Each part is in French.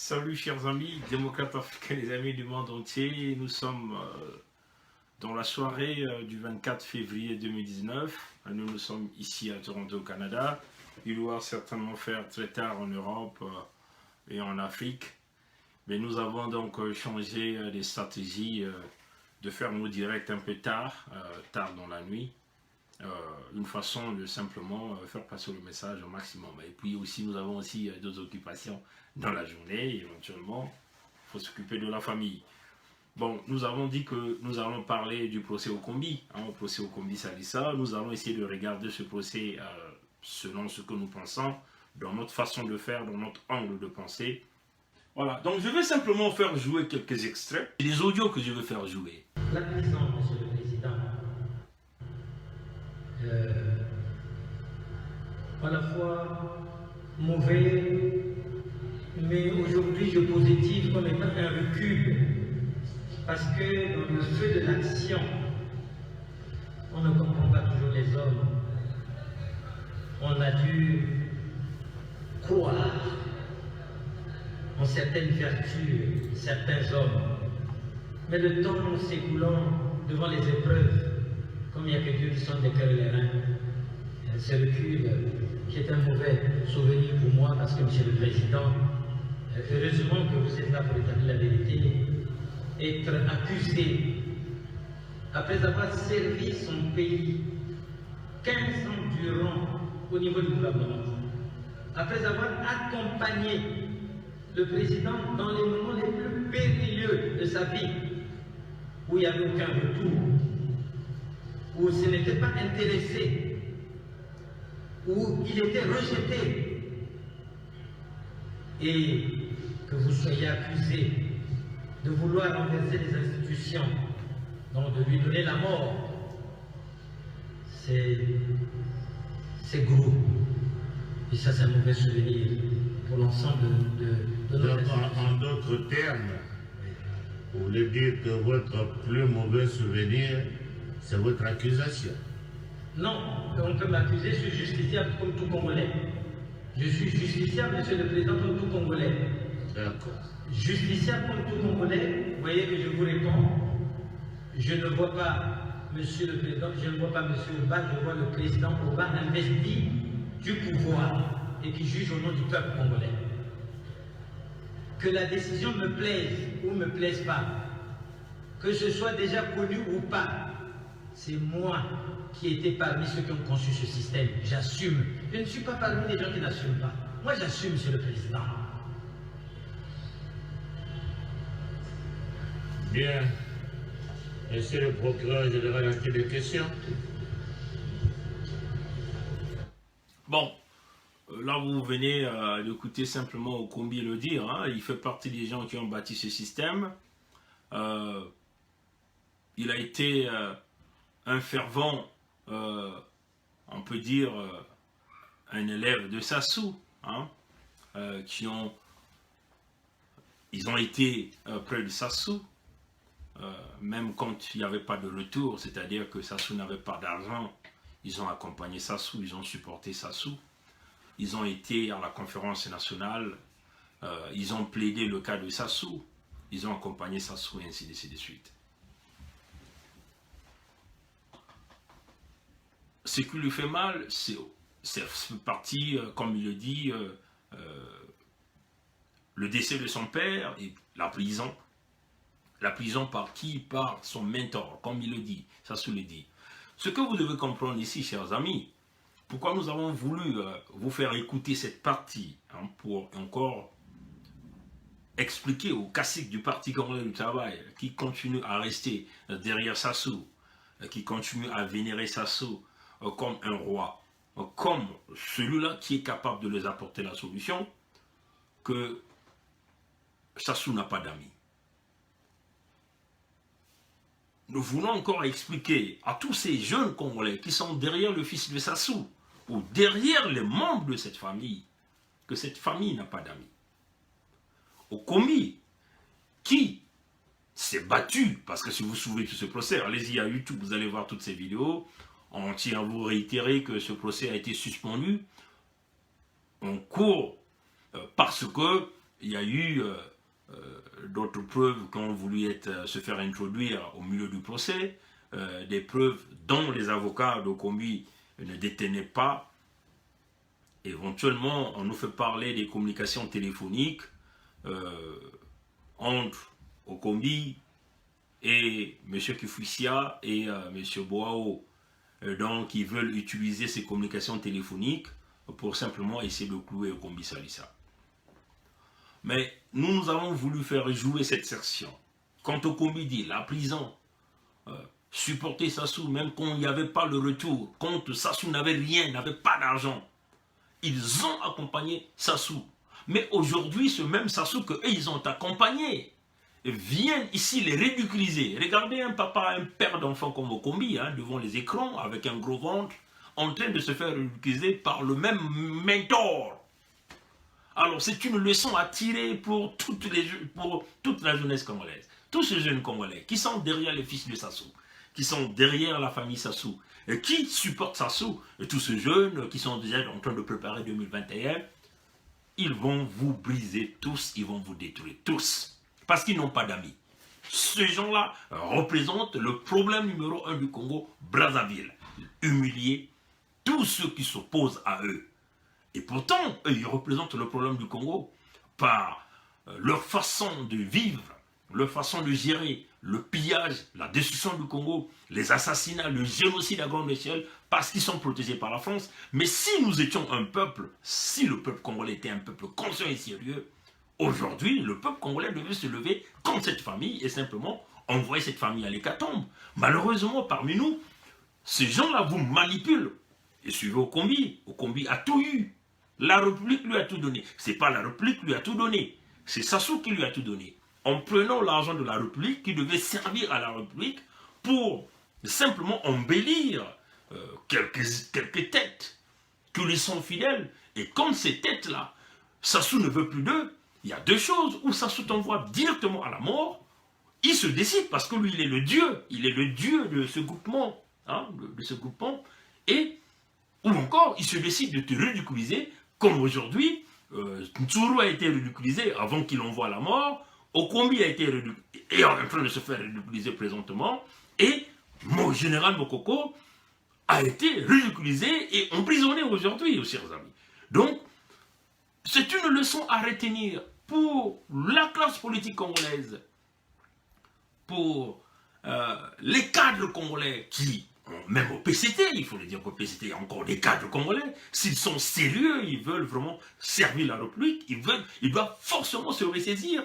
Salut chers amis, démocrates africains, les amis du monde entier. Nous sommes dans la soirée du 24 février 2019. Nous sommes ici à Toronto, au Canada. Il va certainement faire très tard en Europe et en Afrique. Mais nous avons donc changé les stratégies de faire nos directs un peu tard dans la nuit. Une façon de simplement faire passer le message au maximum. Et puis aussi, nous avons aussi d'autres occupations dans la journée. Éventuellement, il faut s'occuper de la famille. Bon, nous avons dit que nous allons parler du procès Okombi, au procès Okombi Salissa. Nous allons essayer de regarder ce procès selon ce que nous pensons, dans notre façon de faire, dans notre angle de pensée. Voilà, donc je vais simplement faire jouer quelques extraits. Les audios que je vais faire jouer. La prison, Monsieur le Président, à la fois mauvais, mais aujourd'hui je positive comme étant un recul, parce que dans le feu de l'action, on ne comprend pas toujours les hommes. On a dû croire en certaines vertus, certains hommes, mais le temps s'écoulant devant les épreuves, comme il n'y a que Dieu qui sonde les cœurs et les reins, ce recul qui est un mauvais souvenir pour moi, parce que, Monsieur le Président, heureusement que vous êtes là pour établir la vérité, être accusé, après avoir servi son pays 15 ans durant au niveau du gouvernement, après avoir accompagné le Président dans les moments les plus périlleux de sa vie, où il n'y avait aucun retour, où ce n'était pas intéressé, où il était rejeté, et que vous soyez accusé de vouloir renverser les institutions, donc de lui donner la mort, c'est gros. Et ça, c'est un mauvais souvenir pour l'ensemble de notre institution. En d'autres termes, vous voulez dire que votre plus mauvais souvenir, c'est votre accusation? Non, on peut m'accuser, je suis justiciable comme tout Congolais. Je suis justiciable, Monsieur le Président, comme tout Congolais. D'accord. Justiciable comme tout Congolais, vous voyez que je vous réponds, je ne vois pas Monsieur le Président, je ne vois pas Monsieur Oba, je vois le Président Oba investi du pouvoir et qui juge au nom du peuple congolais. Que la décision me plaise ou me plaise pas, que ce soit déjà connu ou pas, c'est moi qui étais parmi ceux qui ont conçu ce système. J'assume. Je ne suis pas parmi les gens qui n'assument pas. Moi, j'assume, Monsieur le Président. Bien. Monsieur le procureur général, a-t-il des questions? Bon, là vous venez d'écouter simplement Okombi le dire, hein, il fait partie des gens qui ont bâti ce système. Il a été un fervent, on peut dire, un élève de Sassou, hein, ils ont été près de Sassou, même quand il n'y avait pas de retour, c'est-à-dire que Sassou n'avait pas d'argent, ils ont accompagné Sassou, ils ont supporté Sassou, ils ont été à la conférence nationale, ils ont plaidé le cas de Sassou, ils ont accompagné Sassou et ainsi de suite. Ce qui lui fait mal, c'est parti, comme il le dit, le décès de son père et la prison. La prison par qui? Par son mentor, comme il le dit, Sassou le dit. Ce que vous devez comprendre ici, chers amis, pourquoi nous avons voulu vous faire écouter cette partie, hein, pour encore expliquer aux caciques du Parti congolais du travail, qui continuent à rester derrière Sassou, qui continuent à vénérer Sassou comme un roi, comme celui-là qui est capable de les apporter la solution, que Sassou n'a pas d'amis. Nous voulons encore expliquer à tous ces jeunes Congolais qui sont derrière le fils de Sassou, ou derrière les membres de cette famille, que cette famille n'a pas d'amis. Okombi, qui s'est battu, parce que si vous vous souvenez de ce procès, allez-y à YouTube, vous allez voir toutes ces vidéos, on tient à vous réitérer que ce procès a été suspendu en cours parce que il y a eu d'autres preuves qui ont voulu se faire introduire au milieu du procès, des preuves dont les avocats d'Okombi ne détenaient pas. Éventuellement, on nous fait parler des communications téléphoniques entre Okombi et M. Kifuisia et M. Boao. Donc, ils veulent utiliser ces communications téléphoniques pour simplement essayer de clouer Okombi Salissa. Mais nous avons voulu faire jouer cette section. Quand Okombi dit la prison, supporter Sassou, même quand il n'y avait pas le retour, quand Sassou n'avait rien, n'avait pas d'argent, ils ont accompagné Sassou. Mais aujourd'hui, ce même Sassou qu'ils ont accompagné viennent ici les ridiculiser. Regardez un papa, un père d'enfant comme Okombi, devant les écrans, avec un gros ventre, en train de se faire ridiculiser par le même mentor. Alors c'est une leçon à tirer pour toute la jeunesse congolaise. Tous ces jeunes Congolais qui sont derrière les fils de Sassou, qui sont derrière la famille Sassou, et qui supportent Sassou, et tous ces jeunes qui sont déjà en train de préparer 2021, ils vont vous briser tous, ils vont vous détruire tous, parce qu'ils n'ont pas d'amis. Ces gens-là représentent le problème numéro 1 du Congo, Brazzaville. Humilier tous ceux qui s'opposent à eux. Et pourtant, eux, ils représentent le problème du Congo par leur façon de vivre, leur façon de gérer le pillage, la destruction du Congo, les assassinats, le génocide à grande échelle, parce qu'ils sont protégés par la France. Mais si nous étions un peuple, si le peuple congolais était un peuple conscient et sérieux, aujourd'hui, le peuple congolais devait se lever contre cette famille et simplement envoyer cette famille à l'hécatombe. Malheureusement, parmi nous, ces gens-là vous manipulent. Et suivez Okombi. Okombi a tout eu. La République lui a tout donné. Ce n'est pas la République qui lui a tout donné. C'est Sassou qui lui a tout donné. En prenant l'argent de la République qui devait servir à la République pour simplement embellir quelques têtes qui lui sont fidèles. Et comme ces têtes-là, Sassou ne veut plus d'eux, il y a deux choses. Ou Sassou t'envoie directement à la mort, il se décide parce que lui, il est le dieu de ce groupement, de ce groupement, et ou encore, il se décide de te ridiculiser, comme aujourd'hui, Ntsuru a été ridiculisé avant qu'il envoie à la mort, Okombi a été ridiculisé, et en train de se faire ridiculiser présentement, et mon général Mokoko a été ridiculisé et emprisonné aujourd'hui, chers amis. Donc, c'est une leçon à retenir pour la classe politique congolaise, pour les cadres congolais qui, même au PCT, il faut le dire qu'au PCT, il y a encore des cadres congolais, s'ils sont sérieux, ils veulent vraiment servir la République, ils doivent forcément se ressaisir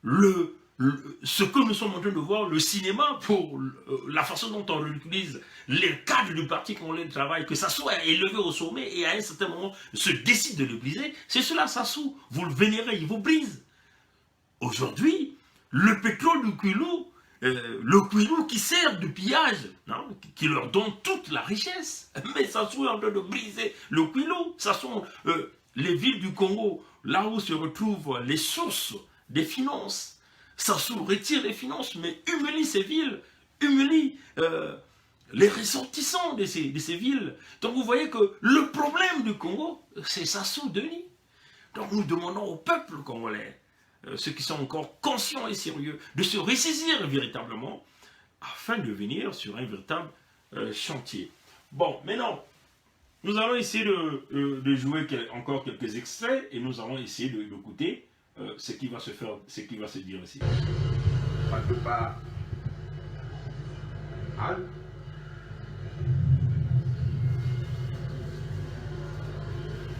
ce que nous sommes en train de voir, le cinéma, pour la façon dont on utilise les cadres du parti congolais de travail, que ça soit élevé au sommet et à un certain moment se décide de le briser, c'est cela, Sassou, vous le vénérez, il vous brise. Aujourd'hui, le pétrole du Kwilu, le Kwilu qui sert de pillage, qui leur donne toute la richesse. Mais Sassou est en train de briser le Kwilu. Ça sont les villes du Congo, là où se retrouvent les sources des finances. Sassou retire les finances, mais humilie ces villes, humilie les ressortissants de ces villes. Donc vous voyez que le problème du Congo, c'est Sassou Denis. Donc nous demandons au peuple congolais, ceux qui sont encore conscients et sérieux, de se ressaisir véritablement afin de venir sur un véritable chantier. Bon, maintenant, nous allons essayer de jouer encore quelques extraits et nous allons essayer d'écouter ce qui va se faire, ce qui va se dire ici.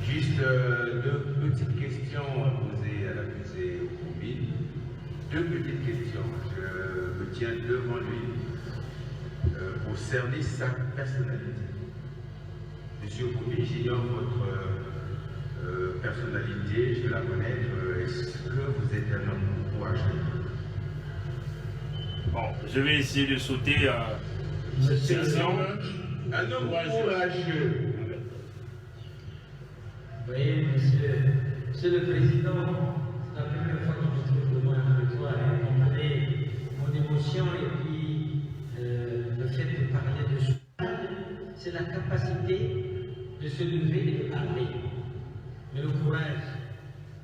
Juste deux petites questions à poser à l'accusé Okombi. Deux petites questions. Je me tiens devant lui pour cerner sa personnalité. Monsieur Okombi, j'ignore votre personnalité, je veux la connaître. Est-ce que vous êtes un homme courageux? Bon, je vais essayer de sauter cette section. Un homme courageux. Vous voyez, monsieur le Président, c'est la première fois que je me trouve devant un auditoire et comprenez mon émotion et puis le fait de parler de ça, c'est la capacité de se lever et de parler. Mais le courage,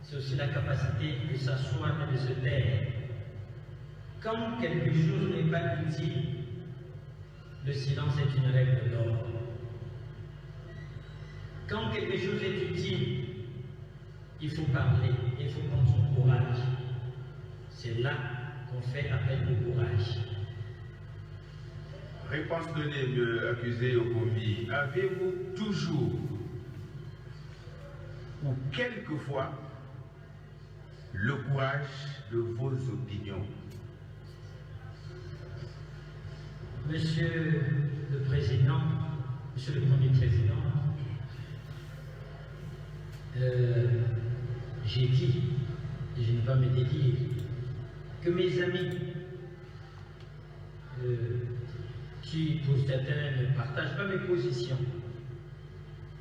c'est aussi la capacité de s'asseoir et de se taire. Quand quelque chose n'est pas utile, le silence est une règle d'or. Quand quelque chose est utile, il faut parler, il faut prendre son courage. C'est là qu'on fait appel au courage. Réponse donnée, accusé Okombi. Avez-vous toujours ou quelquefois le courage de vos opinions? Monsieur le Président, Monsieur le Premier Président, j'ai dit, et je ne vais pas me dédire, que mes amis, qui pour certains ne partagent pas mes positions,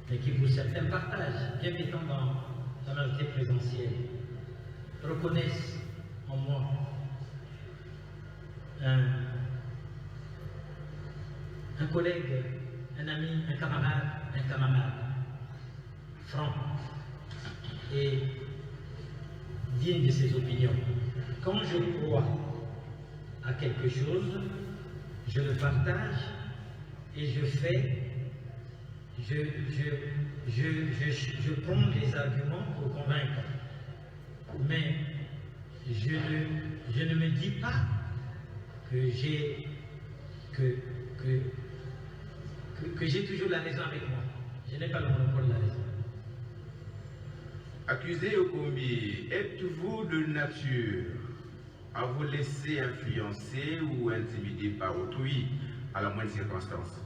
mais qui pour certains partagent, bien étant dans la majorité présidentielle, reconnaissent en moi un collègue, un ami, un camarade, franc et digne de ses opinions. Quand je crois à quelque chose, je le partage et je prends des arguments pour convaincre. Mais je ne me dis pas que j'ai toujours la raison avec moi. Je n'ai pas le monopole de la raison. Accusé Okombi, êtes-vous de nature à vous laisser influencer ou intimider par autrui à la moindre circonstance?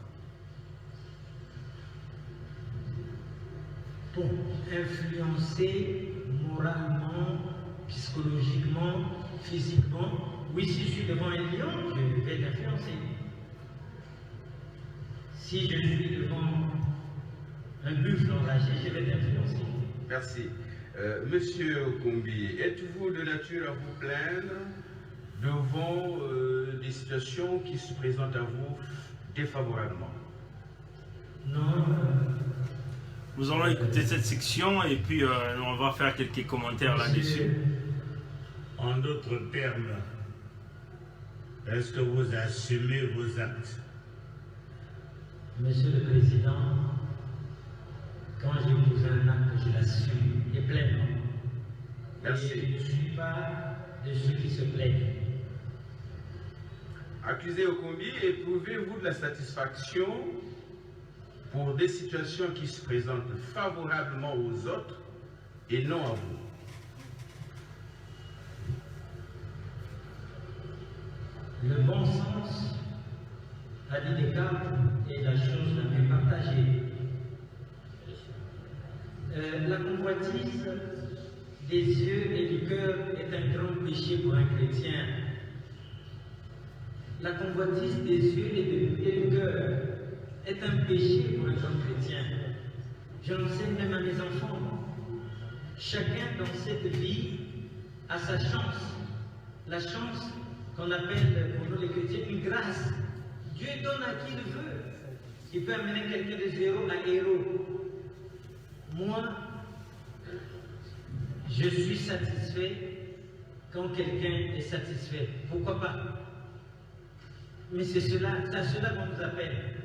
Bon, influencer moralement, psychologiquement, physiquement, oui, si je suis devant un lion, je vais l'influencer. Si je suis devant un buffle enragé, je vais l'influencer. Merci. Monsieur Okombi, êtes-vous de nature à vous plaindre devant des situations qui se présentent à vous défavorablement? Non. Nous allons écouter cette section et puis on va faire quelques commentaires là-dessus. En d'autres termes, est-ce que vous assumez vos actes? Monsieur le Président, quand j'ai posé un acte, je l'assume et pleinement. Merci. Et je ne suis pas de ceux qui se plaignent. Accusé Okombi, éprouvez-vous de la satisfaction pour des situations qui se présentent favorablement aux autres et non à vous? Le bon sens a dit Descartes et la chose la mieux partagée. La convoitise des yeux et du cœur est un grand péché pour un chrétien. La convoitise des yeux et du cœur est un péché pour un grand chrétien. Je l'enseigne même à mes enfants. Chacun dans cette vie a sa chance. La chance qu'on appelle pour nous les chrétiens une grâce. Dieu donne à qui il veut. Il peut amener quelqu'un de zéro à héros. Moi, je suis satisfait quand quelqu'un est satisfait. Pourquoi pas? Mais c'est à cela qu'on nous appelle.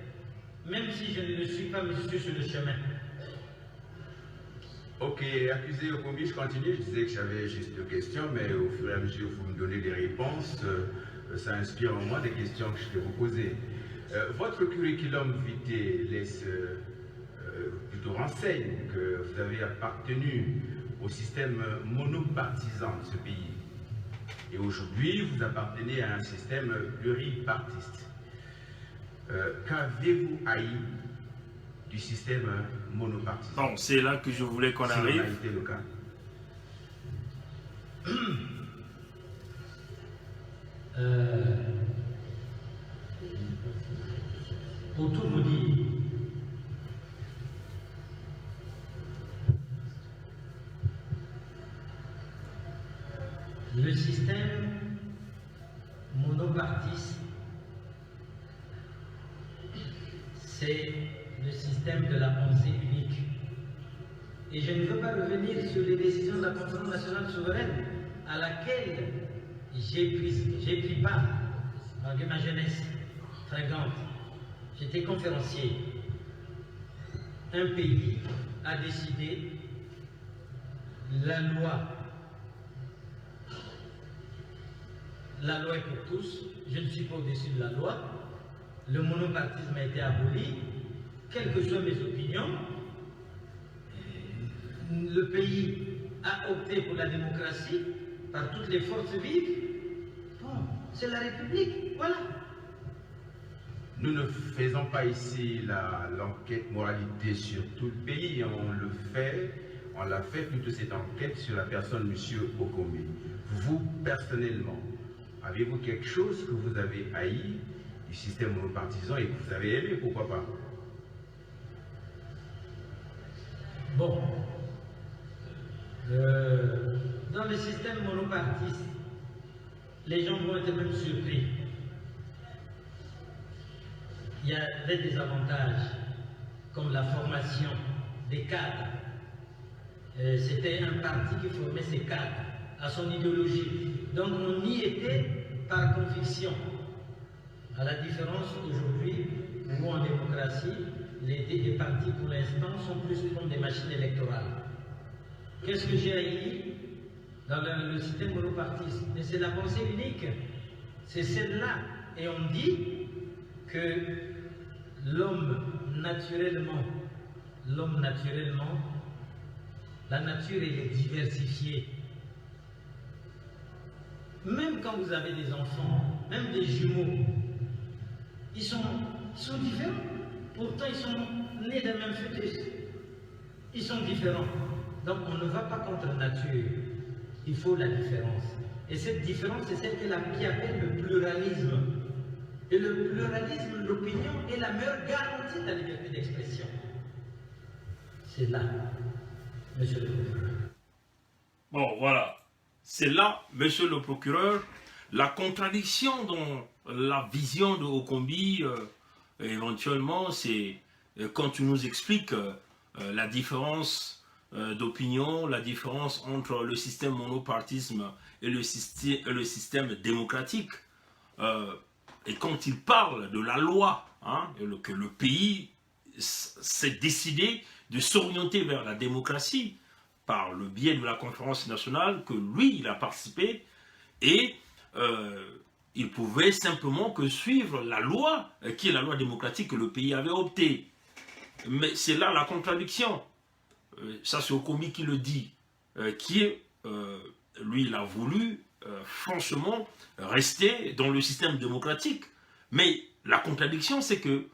Même si je ne le suis pas, mais je suis sur le chemin. Ok, accusé Okombi, je continue. Je disais que j'avais juste deux questions, mais au fur et à mesure, vous me donnez des réponses. Ça inspire en moi des questions que je vais vous poser. Votre curriculum vitae laisse plutôt renseigne que vous avez appartenu au système monopartisan de ce pays. Et aujourd'hui, vous appartenez à un système pluripartiste. Qu'avez-vous haï du système monopartisan? Bon, c'est là que je voulais qu'on arrive. Ça a été le cas. Pour tout vous dire, le système monopartiste, c'est le système de la pensée unique. Et je ne veux pas revenir sur les décisions de la Conférence nationale souveraine à laquelle j'ai pris part malgré ma jeunesse fringante. J'étais conférencier. Un pays a décidé la loi est pour tous, je ne suis pas au-dessus de la loi, le monopartisme a été aboli, quelles que soient mes opinions, le pays a opté pour la démocratie par toutes les forces vives. Bon, c'est la République, voilà. Nous ne faisons pas ici l'enquête moralité sur tout le pays, on l'a fait plutôt cette enquête sur la personne M. Okombi. Vous, personnellement, avez-vous quelque chose que vous avez haï du système monopartisan et que vous avez aimé, pourquoi pas? Bon, dans le système monopartiste, les gens vont être même surpris. Il y avait des avantages, comme la formation des cadres. C'était un parti qui formait ses cadres à son idéologie. Donc on y était par conviction. À la différence aujourd'hui, où en démocratie, les partis pour l'instant sont plus comme des machines électorales. Qu'est-ce que j'ai haï dans le système monopartiste? Mais c'est la pensée unique. C'est celle-là. Et on dit que l'homme naturellement, la nature elle est diversifiée. Même quand vous avez des enfants, même des jumeaux, ils sont différents. Pourtant, ils sont nés d'un même fœtus. Ils sont différents. Donc, on ne va pas contre la nature. Il faut la différence. Et cette différence, c'est celle qui appelle le pluralisme. Et le pluralisme, l'opinion, est la meilleure garantie de la liberté d'expression. C'est là, monsieur le procureur. Bon, voilà. C'est là, monsieur le procureur, la contradiction dans la vision de Okombi, éventuellement, c'est quand tu nous expliques la différence d'opinion, la différence entre le système monopartisme et le système démocratique. Et quand il parle de la loi, hein, que le pays s'est décidé de s'orienter vers la démocratie par le biais de la conférence nationale, que lui, il a participé, et il pouvait simplement que suivre la loi, qui est la loi démocratique que le pays avait optée. Mais c'est là la contradiction. Ça, c'est Okombi qui le dit, lui, il a voulu franchement rester dans le système démocratique. Mais la contradiction, c'est que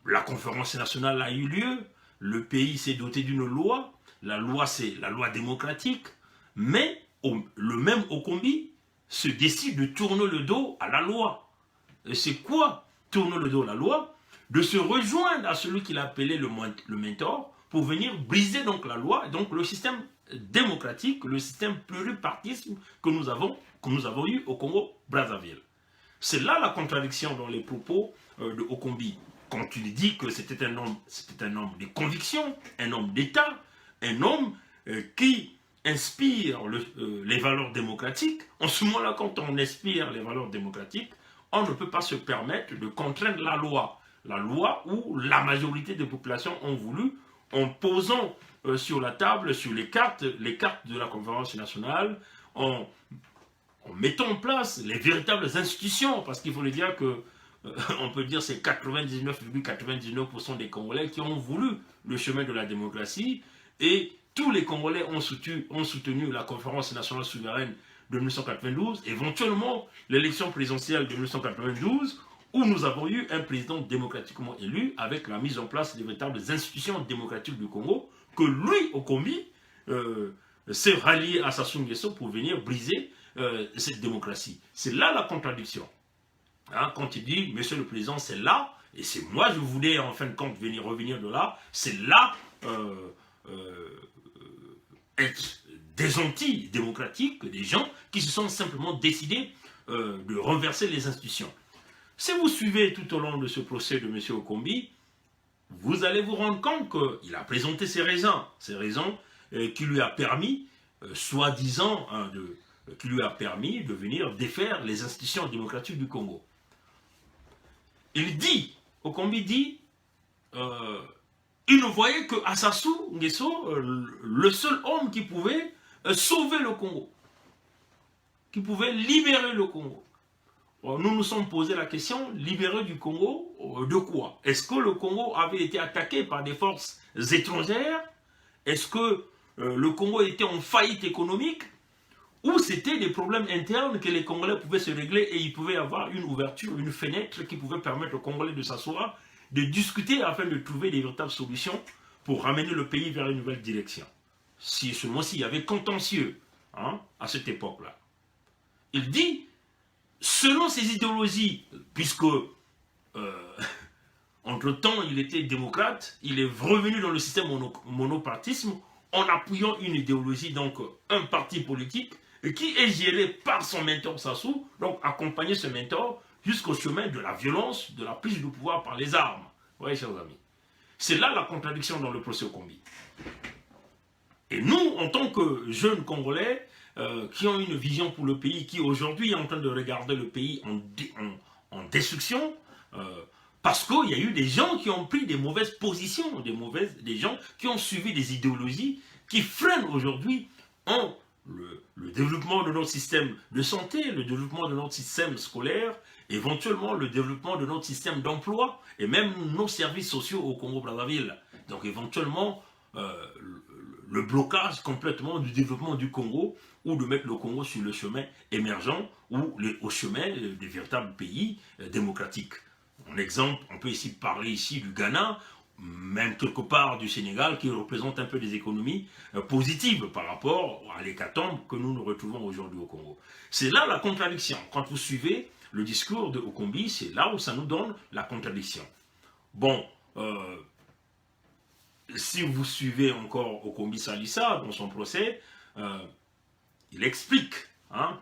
la conférence nationale a eu lieu, le pays s'est doté d'une loi, la loi c'est la loi démocratique, mais le même Okombi se décide de tourner le dos à la loi. C'est quoi tourner le dos à la loi? De se rejoindre à celui qu'il appelait le mentor pour venir briser donc la loi, donc le système démocratique, le système pluripartisme que nous avons eu au Congo-Brazzaville. C'est là la contradiction dans les propos de Okombi. Quand tu lui dis que c'était un homme de conviction, un homme d'État, un homme qui inspire les valeurs démocratiques, en ce moment-là, quand on inspire les valeurs démocratiques, on ne peut pas se permettre de contraindre la loi. La loi où la majorité des populations ont voulu, en posant sur la table, sur les cartes de la conférence nationale, en mettant en place les véritables institutions, parce qu'il faut le dire que on peut dire c'est 99,99% des Congolais qui ont voulu le chemin de la démocratie, et tous les Congolais ont soutenu la conférence nationale souveraine de 1992, éventuellement l'élection présidentielle de 1992, où nous avons eu un président démocratiquement élu avec la mise en place des véritables institutions démocratiques du Congo, que lui, Okombi, s'est rallié à Sassou Nguesso pour venir briser cette démocratie. C'est là la contradiction. Hein, quand il dit, monsieur le président, c'est là, et c'est moi, je voulais en fin de compte revenir de là, c'est là être des antidémocratiques, des gens qui se sont simplement décidés de renverser les institutions. Si vous suivez tout au long de ce procès de M. Okombi, vous allez vous rendre compte qu'il a présenté ces raisons qui lui a permis, soi-disant, qui lui a permis de venir défaire les institutions démocratiques du Congo. Il dit, Okombi dit, il ne voyait que Assassou Nguesso, le seul homme qui pouvait sauver le Congo, qui pouvait libérer le Congo. Nous nous sommes posé la question, libérer du Congo, de quoi? Est-ce que le Congo avait été attaqué par des forces étrangères? Est-ce que le Congo était en faillite économique? Ou c'était des problèmes internes que les Congolais pouvaient se régler et il pouvait y avoir une ouverture, une fenêtre qui pouvait permettre aux Congolais de s'asseoir, de discuter afin de trouver des véritables solutions pour ramener le pays vers une nouvelle direction. Si seulement s'il y avait contentieux à cette époque-là. Il dit, selon ses idéologies, puisque entre-temps il était démocrate, il est revenu dans le système monopartisme en appuyant une idéologie, donc un parti politique, qui est géré par son mentor Sassou, donc accompagner ce mentor jusqu'au chemin de la violence, de la prise de pouvoir par les armes. Vous voyez, chers amis. C'est là la contradiction dans le procès Okombi. Et nous, en tant que jeunes Congolais, qui ont une vision pour le pays, qui aujourd'hui est en train de regarder le pays en destruction, parce qu'il y a eu des gens qui ont pris des mauvaises positions, des gens qui ont suivi des idéologies qui freinent aujourd'hui le développement de notre système de santé, le développement de notre système scolaire, éventuellement le développement de notre système d'emploi et même nos services sociaux au Congo-Brazzaville. Donc éventuellement le blocage complètement du développement du Congo ou de mettre le Congo sur le chemin émergent ou au chemin des véritables pays démocratiques. En exemple, on peut ici parler ici du Ghana, même quelque part du Sénégal, qui représente un peu des économies positives par rapport à l'hécatombe que nous nous retrouvons aujourd'hui au Congo. C'est là la contradiction. Quand vous suivez le discours de Okombi, c'est là où ça nous donne la contradiction. Bon, si vous suivez encore Okombi Salissa dans son procès, il explique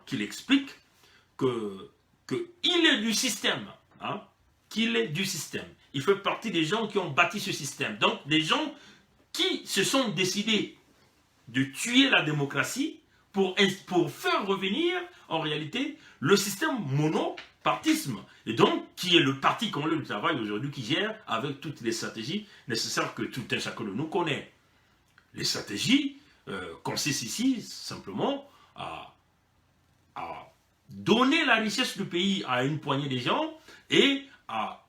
qu'il est du système, qu'il est du système. Il fait partie des gens qui ont bâti ce système. Donc, des gens qui se sont décidés de tuer la démocratie pour faire revenir, en réalité, le système monopartisme. Et donc, qui est le parti congolais du travail aujourd'hui qui gère avec toutes les stratégies nécessaires que tout un chacun de nous connaît. Les stratégies consistent ici simplement à donner la richesse du pays à une poignée de gens et à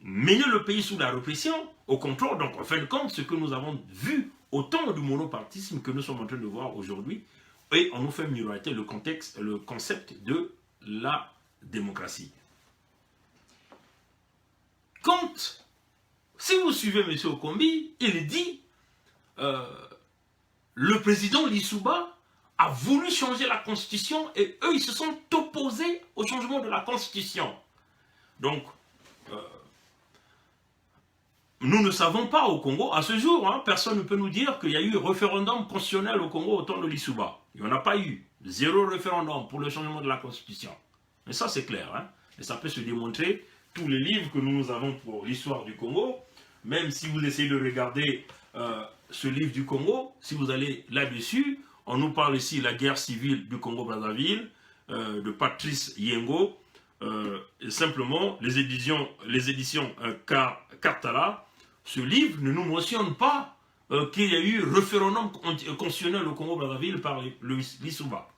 mener le pays sous la répression, au contrôle. Donc, en fin de compte, ce que nous avons vu au temps du monopartisme que nous sommes en train de voir aujourd'hui, et on nous fait miroiter le concept de la démocratie. Si vous suivez M. Okombi, il dit le président Lissouba a voulu changer la constitution et eux, ils se sont opposés au changement de la constitution. Donc, nous ne savons pas au Congo, à ce jour, personne ne peut nous dire qu'il y a eu un référendum constitutionnel au Congo au temps de Lissouba. Il n'y en a pas eu. 0 référendum pour le changement de la constitution. Mais ça, c'est clair. Et ça peut se démontrer. Tous les livres que nous avons pour l'histoire du Congo, même si vous essayez de regarder ce livre du Congo, si vous allez là-dessus, on nous parle ici de la guerre civile du Congo-Brazzaville, de Patrice Yengo, simplement les éditions Kartala. Ce livre ne nous mentionne pas qu'il y a eu référendum constitutionnel au Congo-Brazzaville par Lissouba.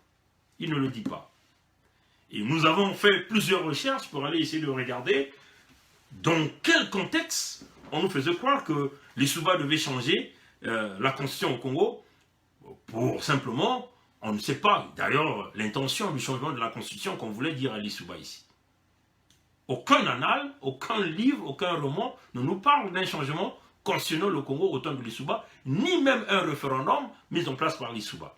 Il ne le dit pas. Et nous avons fait plusieurs recherches pour aller essayer de regarder dans quel contexte on nous faisait croire que Lissouba devait changer la constitution au Congo pour simplement, on ne sait pas d'ailleurs l'intention du changement de la constitution qu'on voulait dire à Lissouba ici. Aucun annale, aucun livre, aucun roman ne nous parle d'un changement constitutionnel au Congo au temps de Lissouba, ni même un référendum mis en place par Lissouba.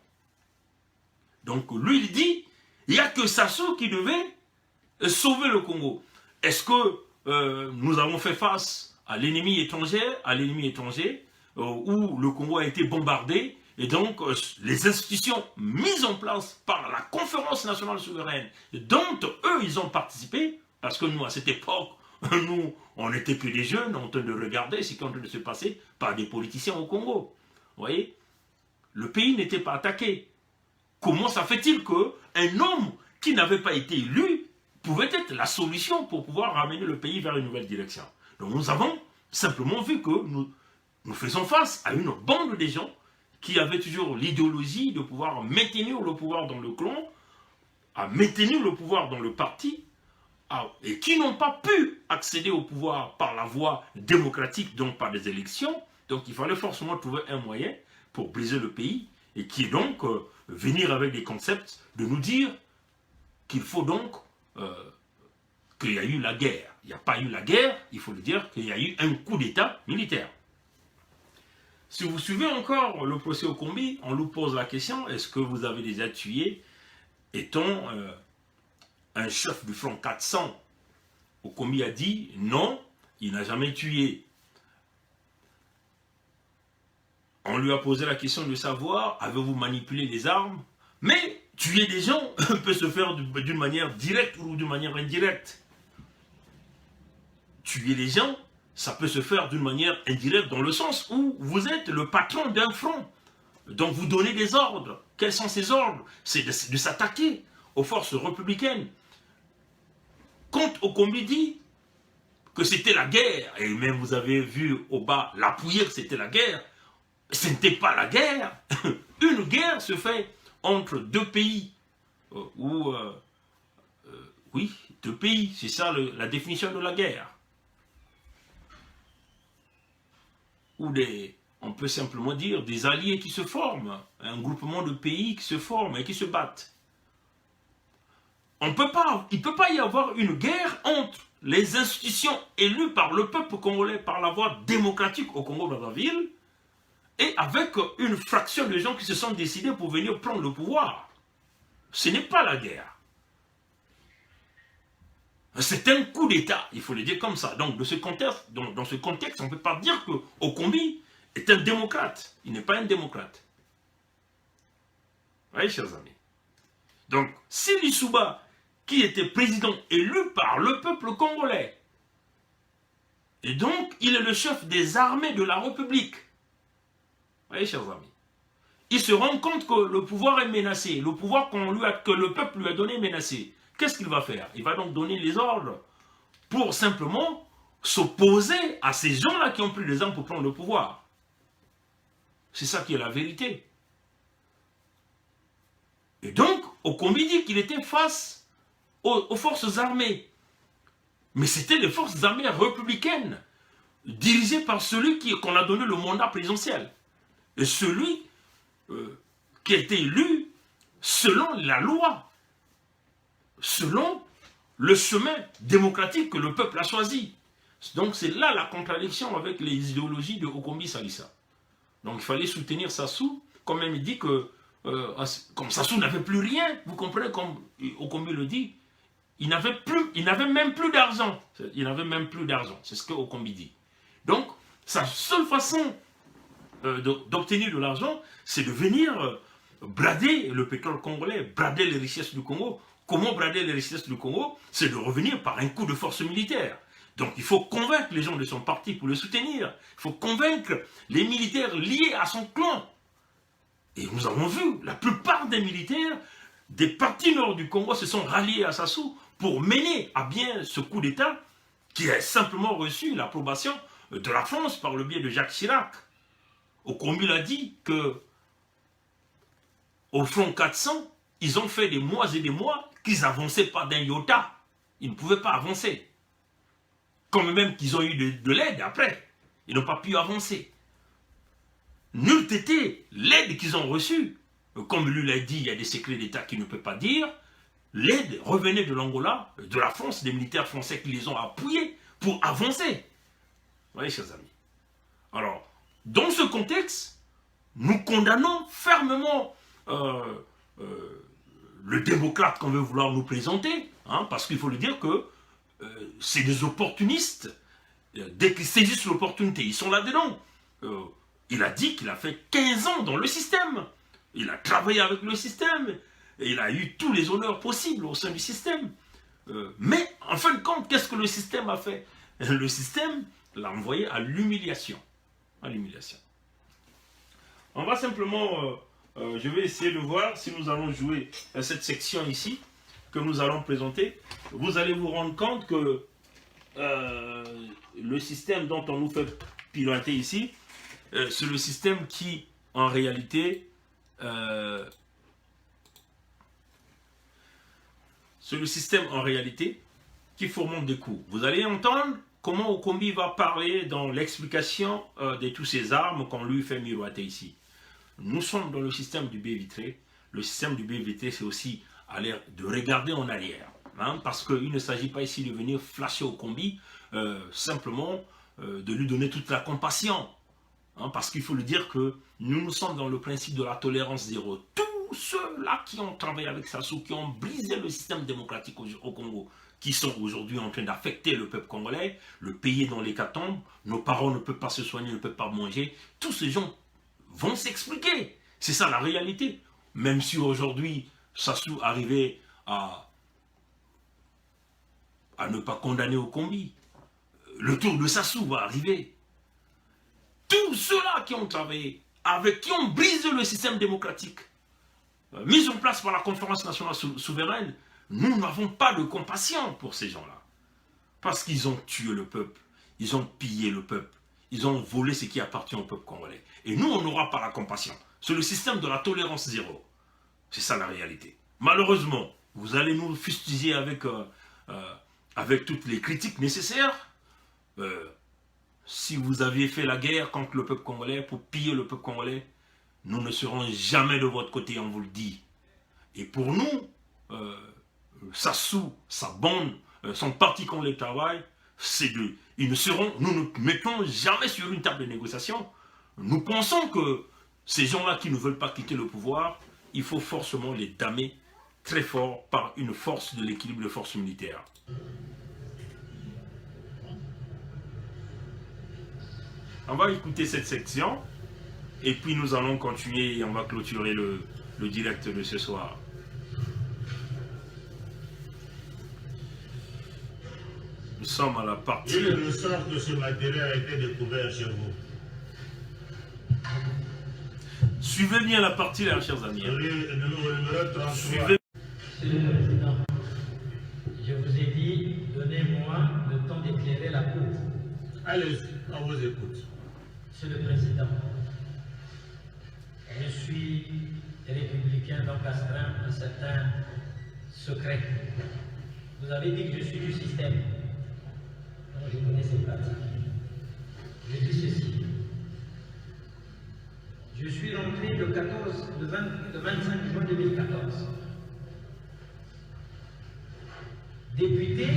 Donc lui il dit, il n'y a que Sassou qui devait sauver le Congo. Est-ce que nous avons fait face à l'ennemi étranger, où le Congo a été bombardé, et donc les institutions mises en place par la Conférence nationale souveraine, dont eux ils ont participé, parce que nous à cette époque, Nous, on n'était que des jeunes en train de regarder ce qui est en train de se passer par des politiciens au Congo. Vous voyez? Le pays n'était pas attaqué. Comment ça fait-il qu'un homme qui n'avait pas été élu pouvait être la solution pour pouvoir ramener le pays vers une nouvelle direction? Donc nous avons simplement vu que nous faisons face à une bande de gens qui avaient toujours l'idéologie de pouvoir maintenir le pouvoir dans le clan, à maintenir le pouvoir dans le parti, et qui n'ont pas pu accéder au pouvoir par la voie démocratique, donc par des élections. Donc il fallait forcément trouver un moyen pour briser le pays, et qui est donc venir avec des concepts de nous dire qu'il faut donc qu'il y a eu la guerre. Il n'y a pas eu la guerre, il faut le dire qu'il y a eu un coup d'État militaire. Si vous suivez encore le procès Okombi, on nous pose la question, est-ce que vous avez déjà tué, étant un chef du front 400? Okombi a dit non, il n'a jamais tué. On lui a posé la question de savoir, avez-vous manipulé les armes? Mais tuer des gens peut se faire d'une manière directe ou d'une manière indirecte. Tuer les gens, ça peut se faire d'une manière indirecte dans le sens où vous êtes le patron d'un front. Donc vous donnez des ordres. Quels sont ces ordres? C'est de s'attaquer aux forces républicaines. Quand Okombi dit que c'était la guerre, et même vous avez vu au bas l'appuyer que c'était la guerre, ce n'était pas la guerre. Une guerre se fait entre deux pays. Oui, deux pays, c'est ça la définition de la guerre. Ou on peut simplement dire des alliés qui se forment, un groupement de pays qui se forment et qui se battent. Il ne peut pas y avoir une guerre entre les institutions élues par le peuple congolais par la voie démocratique au Congo-Brazzaville et avec une fraction de gens qui se sont décidés pour venir prendre le pouvoir. Ce n'est pas la guerre. C'est un coup d'État, il faut le dire comme ça. Donc, dans ce contexte, on ne peut pas dire que Okombi est un démocrate. Il n'est pas un démocrate. Vous voyez, chers amis. Donc, si Lissouba, qui était président élu par le peuple congolais, et donc, il est le chef des armées de la République. Vous voyez, chers amis. Il se rend compte que le pouvoir est menacé, le pouvoir que le peuple lui a donné est menacé. Qu'est-ce qu'il va faire? Il va donc donner les ordres pour simplement s'opposer à ces gens-là qui ont pris les armes pour prendre le pouvoir. C'est ça qui est la vérité. Et donc, Okombi dit qu'il était face aux forces armées. Mais c'était les forces armées républicaines, dirigées par celui qu'on a donné le mandat présidentiel. Et celui qui a été élu selon la loi, selon le chemin démocratique que le peuple a choisi. Donc c'est là la contradiction avec les idéologies de Okombi Salissa. Donc il fallait soutenir Sassou, quand même il dit que comme Sassou n'avait plus rien, vous comprenez, comme Okombi le dit, il n'avait même plus d'argent. Il n'avait même plus d'argent, c'est ce que Okombi dit. Donc sa seule façon d'obtenir de l'argent, c'est de venir brader le pétrole congolais, brader les richesses du Congo. Comment brader les richesses du Congo? C'est de revenir par un coup de force militaire. Donc il faut convaincre les gens de son parti pour le soutenir. Il faut convaincre les militaires liés à son clan. Et nous avons vu, la plupart des militaires des partis nord du Congo se sont ralliés à Sassou pour mener à bien ce coup d'État qui a simplement reçu l'approbation de la France par le biais de Jacques Chirac. Okombi l'a dit que au front 400, ils ont fait des mois et des mois qu'ils n'avançaient pas d'un iota. Ils ne pouvaient pas avancer. Comme même qu'ils ont eu de l'aide après. Ils n'ont pas pu avancer. Nul n'était l'aide qu'ils ont reçue. Comme lui l'a dit, il y a des secrets d'État qu'il ne peut pas dire. L'aide revenait de l'Angola, de la France, des militaires français qui les ont appuyés pour avancer. Vous voyez, chers amis. Alors, dans ce contexte, nous condamnons fermement le démocrate qu'on veut vouloir nous présenter, hein, parce qu'il faut le dire que c'est des opportunistes. Dès qu'ils saisissent l'opportunité, ils sont là-dedans. Il a dit qu'il a fait 15 ans dans le système. Il a travaillé avec le système. Et il a eu tous les honneurs possibles au sein du système. Mais en fin de compte, qu'est-ce que le système a fait? Le système l'a envoyé à l'humiliation. À l'humiliation. On va simplement, je vais essayer de voir si nous allons jouer cette section ici, que nous allons présenter. Vous allez vous rendre compte que le système dont on nous fait piloter ici, c'est le système qui, en réalité, qui fourmente des coups. Vous allez entendre comment Okombi va parler dans l'explication de toutes ces armes qu'on lui fait miroiter ici. Nous sommes dans le système du baie vitré. Le système du baie vitré, c'est aussi de regarder en arrière. Hein, parce qu'il ne s'agit pas ici de venir flasher Okombi, simplement de lui donner toute la compassion. Hein, parce qu'il faut le dire que nous sommes dans le principe de la tolérance zéro. Tous ceux-là qui ont travaillé avec Sassou, qui ont brisé le système démocratique au Congo, qui sont aujourd'hui en train d'affecter le peuple congolais, le pays dans l'hécatombe, nos parents ne peuvent pas se soigner, ne peuvent pas manger, tous ces gens vont s'expliquer. C'est ça la réalité. Même si aujourd'hui, Sassou arrivait à ne pas condamner Okombi, le tour de Sassou va arriver. Tous ceux-là qui ont travaillé, qui ont brisé le système démocratique, mis en place par la conférence nationale souveraine, nous n'avons pas de compassion pour ces gens-là. Parce qu'ils ont tué le peuple, ils ont pillé le peuple, ils ont volé ce qui appartient au peuple congolais. Et nous, on n'aura pas la compassion. C'est le système de la tolérance zéro. C'est ça la réalité. Malheureusement, vous allez nous fustiger avec toutes les critiques nécessaires. Si vous aviez fait la guerre contre le peuple congolais, pour piller le peuple congolais, nous ne serons jamais de votre côté, on vous le dit. Et pour nous, Sassou, sa bande, son parti contre le travail, nous ne mettons jamais sur une table de négociation. Nous pensons que ces gens-là qui ne veulent pas quitter le pouvoir, il faut forcément les damer très fort par une force de l'équilibre de forces militaires. On va écouter cette section et puis nous allons continuer et on va clôturer le direct de ce soir. Nous sommes à la partie... Et le sort de ce matériel a été découvert chez vous. Suivez bien la partie là, chers amis. Le numéro 33. Suivez... Monsieur le Président, je vous ai dit, donnez-moi le temps d'éclairer la cour. Allez, on vous écoute. Monsieur le Président, je suis républicain, donc astreint à certains secrets. Vous avez dit que je suis du système. Donc je connais ces pratiques. Je dis ceci. Je suis rentré le 25 juin 2014. Député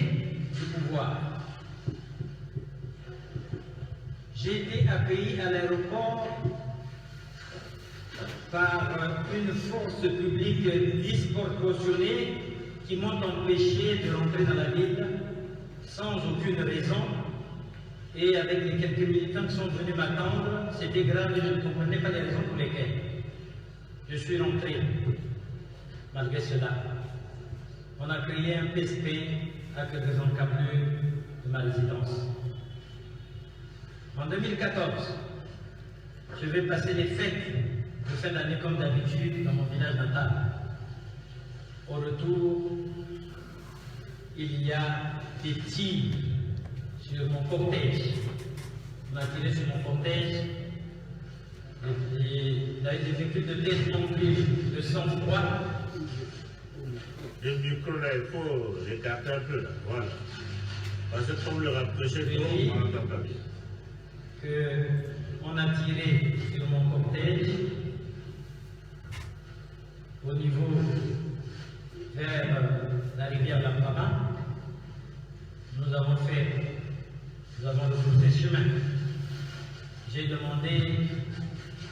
du pouvoir. J'ai été accueilli à l'aéroport par une force publique disproportionnée qui m'ont empêché de rentrer dans la ville sans aucune raison. Et avec les quelques militants qui sont venus m'attendre, c'était grave et je ne comprenais pas les raisons pour lesquelles. Je suis rentré, malgré cela. On a créé un PSP à quelques encablures de ma résidence. En 2014, je vais passer les fêtes de fin d'année comme d'habitude dans mon village natal. Au retour, il y a des tirs sur mon cortège. On a tiré sur mon cortège. Il y a eu des véhicules de tête non plus de sang-froid. Le micro là, il faut l'écarter un peu là. Voilà. Parce que comme le rapprocher trop, on n'entend pas bien. Qu'on a tiré sur mon cortège au niveau vers la rivière Lampama. Nous avons rebroussé chemin. J'ai demandé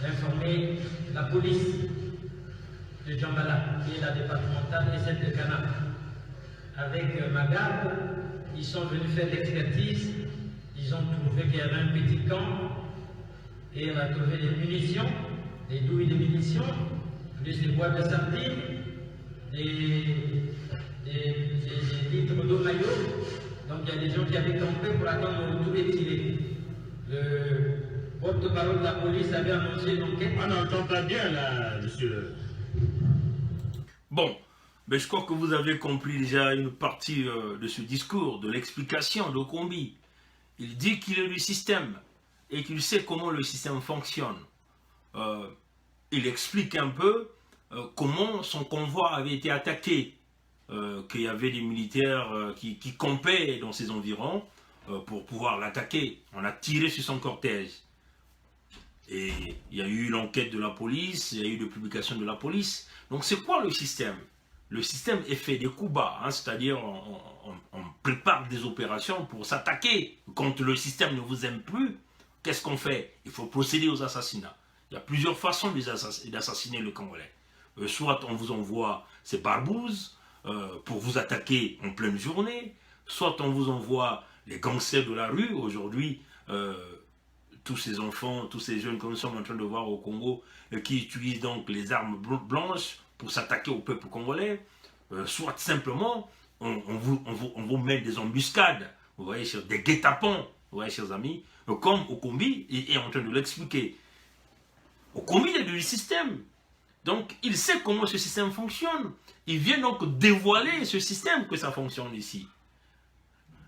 d'informer la police de Djambala, qui est la départementale, et celle de Ghana. Avec ma garde, ils sont venus faire l'expertise. Ils ont trouvé qu'il y avait un petit camp et on a trouvé des munitions, des douilles de munitions, plus des boîtes de sardines, des litres d'eau Caillot. Donc il y a des gens qui avaient campé pour attendre mon retour exilé. Le porte-parole de la police avait annoncé une enquête. On n'entend pas bien là, monsieur. Bon, mais je crois que vous avez compris déjà une partie de ce discours, de l'explication d'Okombi. Il dit qu'il est du système et qu'il sait comment le système fonctionne. Il explique un peu comment son convoi avait été attaqué, qu'il y avait des militaires qui campaient dans ses environs pour pouvoir l'attaquer. On a tiré sur son cortège. Et il y a eu l'enquête de la police, il y a eu des publications de la police. Donc c'est quoi le système? Le système est fait des coups bas, hein, c'est-à-dire on prépare des opérations pour s'attaquer. Quand le système ne vous aime plus, qu'est-ce qu'on fait? Il faut procéder aux assassinats. Il y a plusieurs façons d'assassiner le Congolais. Soit on vous envoie ces barbouzes pour vous attaquer en pleine journée, soit on vous envoie les gangsters de la rue. Aujourd'hui, tous ces enfants, tous ces jeunes que nous sommes en train de voir au Congo, qui utilisent donc les armes blanches pour s'attaquer au peuple congolais, soit simplement on vous met des embuscades, vous voyez, sur des guet-apens, vous voyez, chers amis, comme Okombi est en train de l'expliquer. Okombi est du système, donc il sait comment ce système fonctionne. Il vient donc dévoiler ce système que ça fonctionne ici.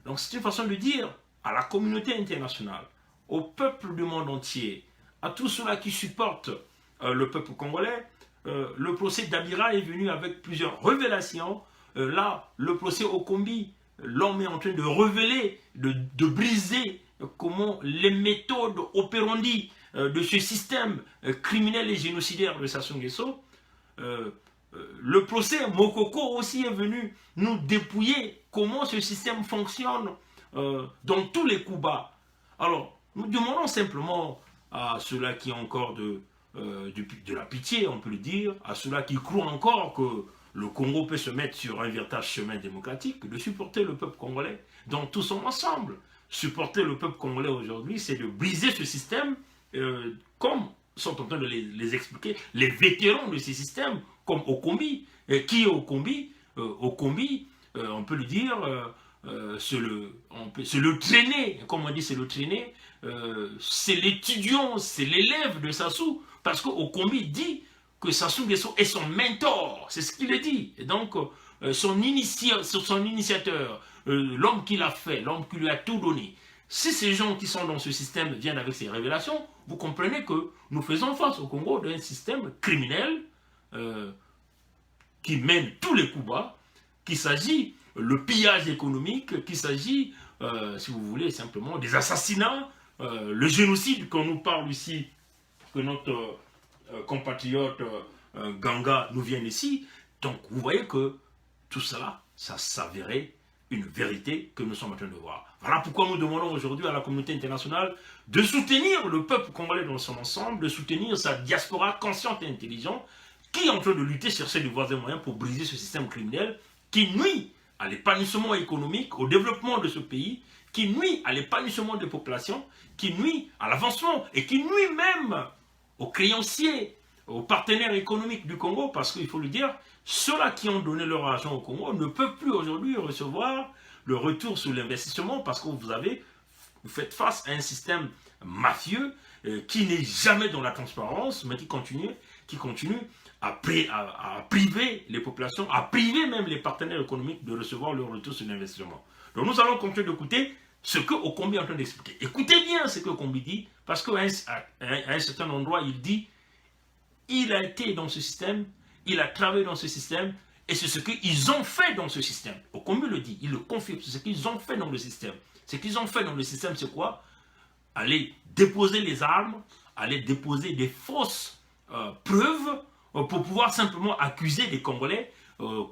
Donc c'est une façon de dire à la communauté internationale, au peuple du monde entier, à tous ceux-là qui supportent le peuple congolais. Le procès d'Abira est venu avec plusieurs révélations. Là, le procès Okombi, l'homme est en train de révéler, de briser comment les méthodes opérandi de ce système criminel et génocidaire de Sassou Nguesso. Le procès Mokoko aussi est venu nous dépouiller comment ce système fonctionne dans tous les coups bas. Alors, nous demandons simplement à ceux-là qui ont encore de la pitié, on peut le dire, à ceux-là qui croient encore que le Congo peut se mettre sur un véritable chemin démocratique, de supporter le peuple congolais dans tout son ensemble. Supporter le peuple congolais aujourd'hui, c'est de briser ce système, comme sont en train de les expliquer les vétérans de ces systèmes, comme Okombi. Qui est Okombi? Okombi, on peut le dire, c'est le traîné, comme on dit, c'est le traîné, c'est l'étudiant, c'est l'élève de Sassou, parce qu'Okombi dit que Sassou Nguesso est son mentor, c'est ce qu'il a dit, et donc son initiateur, l'homme qui l'a fait, l'homme qui lui a tout donné. Si ces gens qui sont dans ce système viennent avec ces révélations, vous comprenez que nous faisons face au Congo d'un système criminel qui mène tous les coups bas, qu'il s'agit le pillage économique, qu'il s'agit, si vous voulez, simplement des assassinats, le génocide qu'on nous parle ici, que notre compatriote Ganga nous vient ici. Donc vous voyez que tout cela, ça s'avérait une vérité que nous sommes en train de voir. Voilà pourquoi nous demandons aujourd'hui à la communauté internationale de soutenir le peuple congolais dans son ensemble, de soutenir sa diaspora consciente et intelligente, qui est en train de lutter, chercher de voies et moyens pour briser ce système criminel qui nuit à l'épanouissement économique, au développement de ce pays, qui nuit à l'épanouissement des populations, qui nuit à l'avancement et qui nuit même aux créanciers, aux partenaires économiques du Congo, parce qu'il faut le dire, ceux-là qui ont donné leur argent au Congo ne peuvent plus aujourd'hui recevoir le retour sur l'investissement parce que vous faites face à un système mafieux qui n'est jamais dans la transparence, mais qui continue à priver les populations, à priver même les partenaires économiques de recevoir leur retour sur l'investissement. Donc nous allons continuer d'écouter ce que Okombi est en train d'expliquer. Écoutez bien ce que Okombi dit, parce qu'à un certain endroit, il dit, il a été dans ce système, il a travaillé dans ce système, et c'est ce qu'ils ont fait dans ce système. Okombi le dit, il le confirme, c'est ce qu'ils ont fait dans le système. Ce qu'ils ont fait dans le système, c'est quoi? Aller déposer les armes, aller déposer des fausses preuves pour pouvoir simplement accuser les Congolais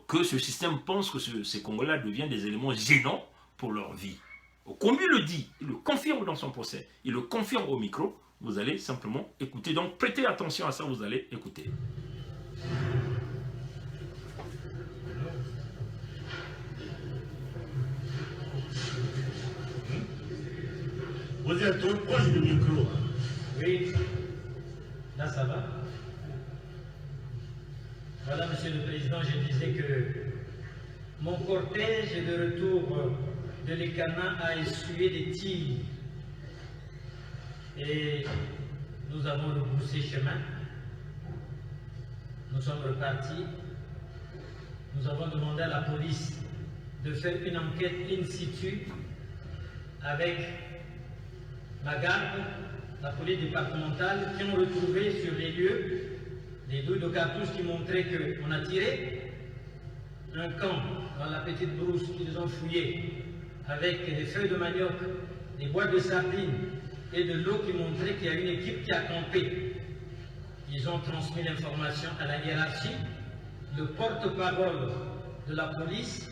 que ce système pense que ces Congolais deviennent des éléments gênants pour leur vie. Okombi le dit, il le confirme dans son procès, il le confirme au micro, vous allez simplement écouter. Donc prêtez attention à ça, vous allez écouter. Vous êtes trop proche du micro. Oui, là ça va. Voilà, Monsieur le Président, je disais que mon cortège de retour de l'Ekana a essuyé des tirs et nous avons rebroussé chemin. Nous sommes repartis. Nous avons demandé à la police de faire une enquête in situ avec ma garde, la police départementale, qui ont retrouvé sur les lieux des douilles de cartouches qui montraient qu'on a tiré un camp dans la petite brousse qu'ils ont fouillé avec des feuilles de manioc, des boîtes de sardines et de l'eau qui montrait qu'il y a une équipe qui a campé. Ils ont transmis l'information à la hiérarchie. Le porte-parole de la police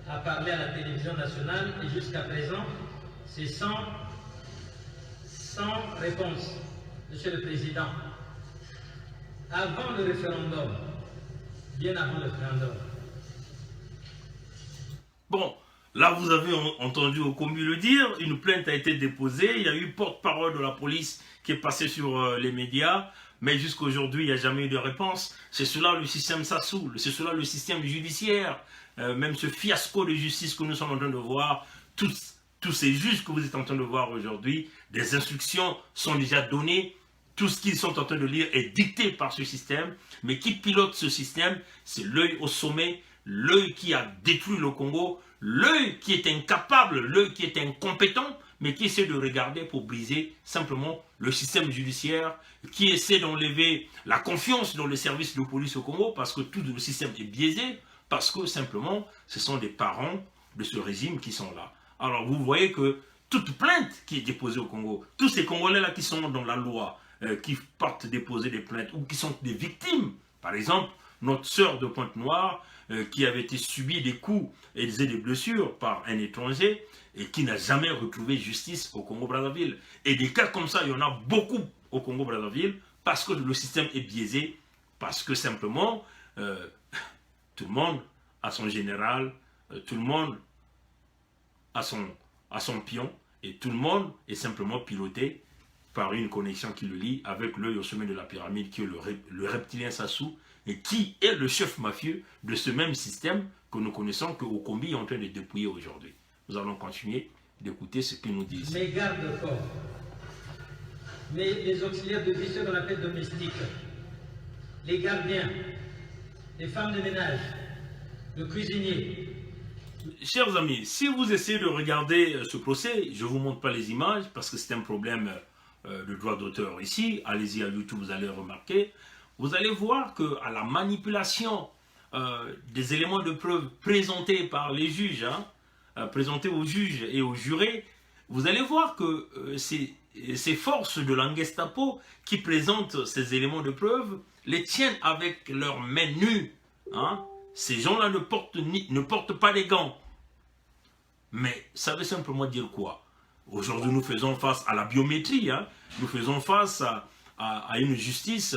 a parlé à la télévision nationale et jusqu'à présent, c'est sans réponse. Monsieur le Président, avant le référendum, bien avant le référendum. Bon, là vous avez entendu Okombi le dire, une plainte a été déposée, il y a eu porte-parole de la police qui est passé sur les médias, mais jusqu'à aujourd'hui il n'y a jamais eu de réponse. C'est cela le système Sassou, c'est cela le système judiciaire, même ce fiasco de justice que nous sommes en train de voir, tous ces juges que vous êtes en train de voir aujourd'hui, des instructions sont déjà données, tout ce qu'ils sont en train de lire est dicté par ce système, mais qui pilote ce système, c'est l'œil au sommet, l'œil qui a détruit le Congo, l'œil qui est incapable, l'œil qui est incompétent, mais qui essaie de regarder pour briser simplement le système judiciaire, qui essaie d'enlever la confiance dans les services de police au Congo, parce que tout le système est biaisé, parce que simplement, ce sont des parents de ce régime qui sont là. Alors vous voyez que toute plainte qui est déposée au Congo, tous ces Congolais-là qui sont dans la loi, qui partent déposer des plaintes, ou qui sont des victimes, par exemple, notre sœur de Pointe-Noire, qui avait été subie des coups et des blessures par un étranger, et qui n'a jamais retrouvé justice au Congo-Brazzaville. Et des cas comme ça, il y en a beaucoup au Congo-Brazzaville, parce que le système est biaisé, parce que simplement, tout le monde a son général, tout le monde a son pion, et tout le monde est simplement piloté par une connexion qui le lie avec l'œil au sommet de la pyramide, qui est le reptilien Sassou, et qui est le chef mafieux de ce même système que nous connaissons, que Okombi est en train de dépouiller aujourd'hui. Nous allons continuer d'écouter ce qu'ils nous disent. Mes gardes-corps, les auxiliaires de vie, ceux qu'on appelle domestiques, les gardiens, les femmes de ménage, le cuisinier. Chers amis, si vous essayez de regarder ce procès, je ne vous montre pas les images parce que c'est un problème de droit d'auteur ici. Allez-y à YouTube, vous allez remarquer. Vous allez voir qu'à la manipulation des éléments de preuve présentés par les juges, présentés aux juges et aux jurés, vous allez voir que ces forces de la Gestapo qui présentent ces éléments de preuve les tiennent avec leurs mains nues. Ces gens-là ne portent pas les gants. Mais ça veut simplement dire quoi? Aujourd'hui, nous faisons face à la biométrie. Nous faisons face à une justice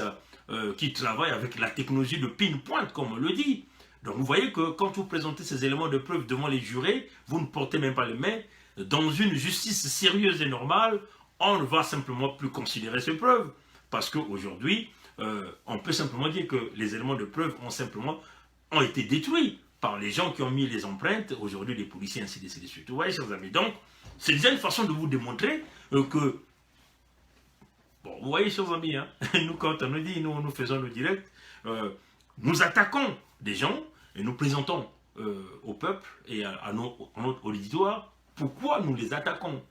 qui travaille avec la technologie de pinpoint, comme on le dit. Donc vous voyez que quand vous présentez ces éléments de preuve devant les jurés, vous ne portez même pas les mains. Dans une justice sérieuse et normale, on ne va simplement plus considérer ces preuves. Parce qu'aujourd'hui, on peut simplement dire que les éléments de preuve ont été détruits par les gens qui ont mis les empreintes, aujourd'hui les policiers, ainsi de suite. Vous voyez, chers amis. Donc, c'est déjà une façon de vous démontrer que, bon, vous voyez, chers amis, nous, quand on nous dit, nous faisons le direct, nous attaquons des gens et nous présentons au peuple et à notre auditoire pourquoi nous les attaquons.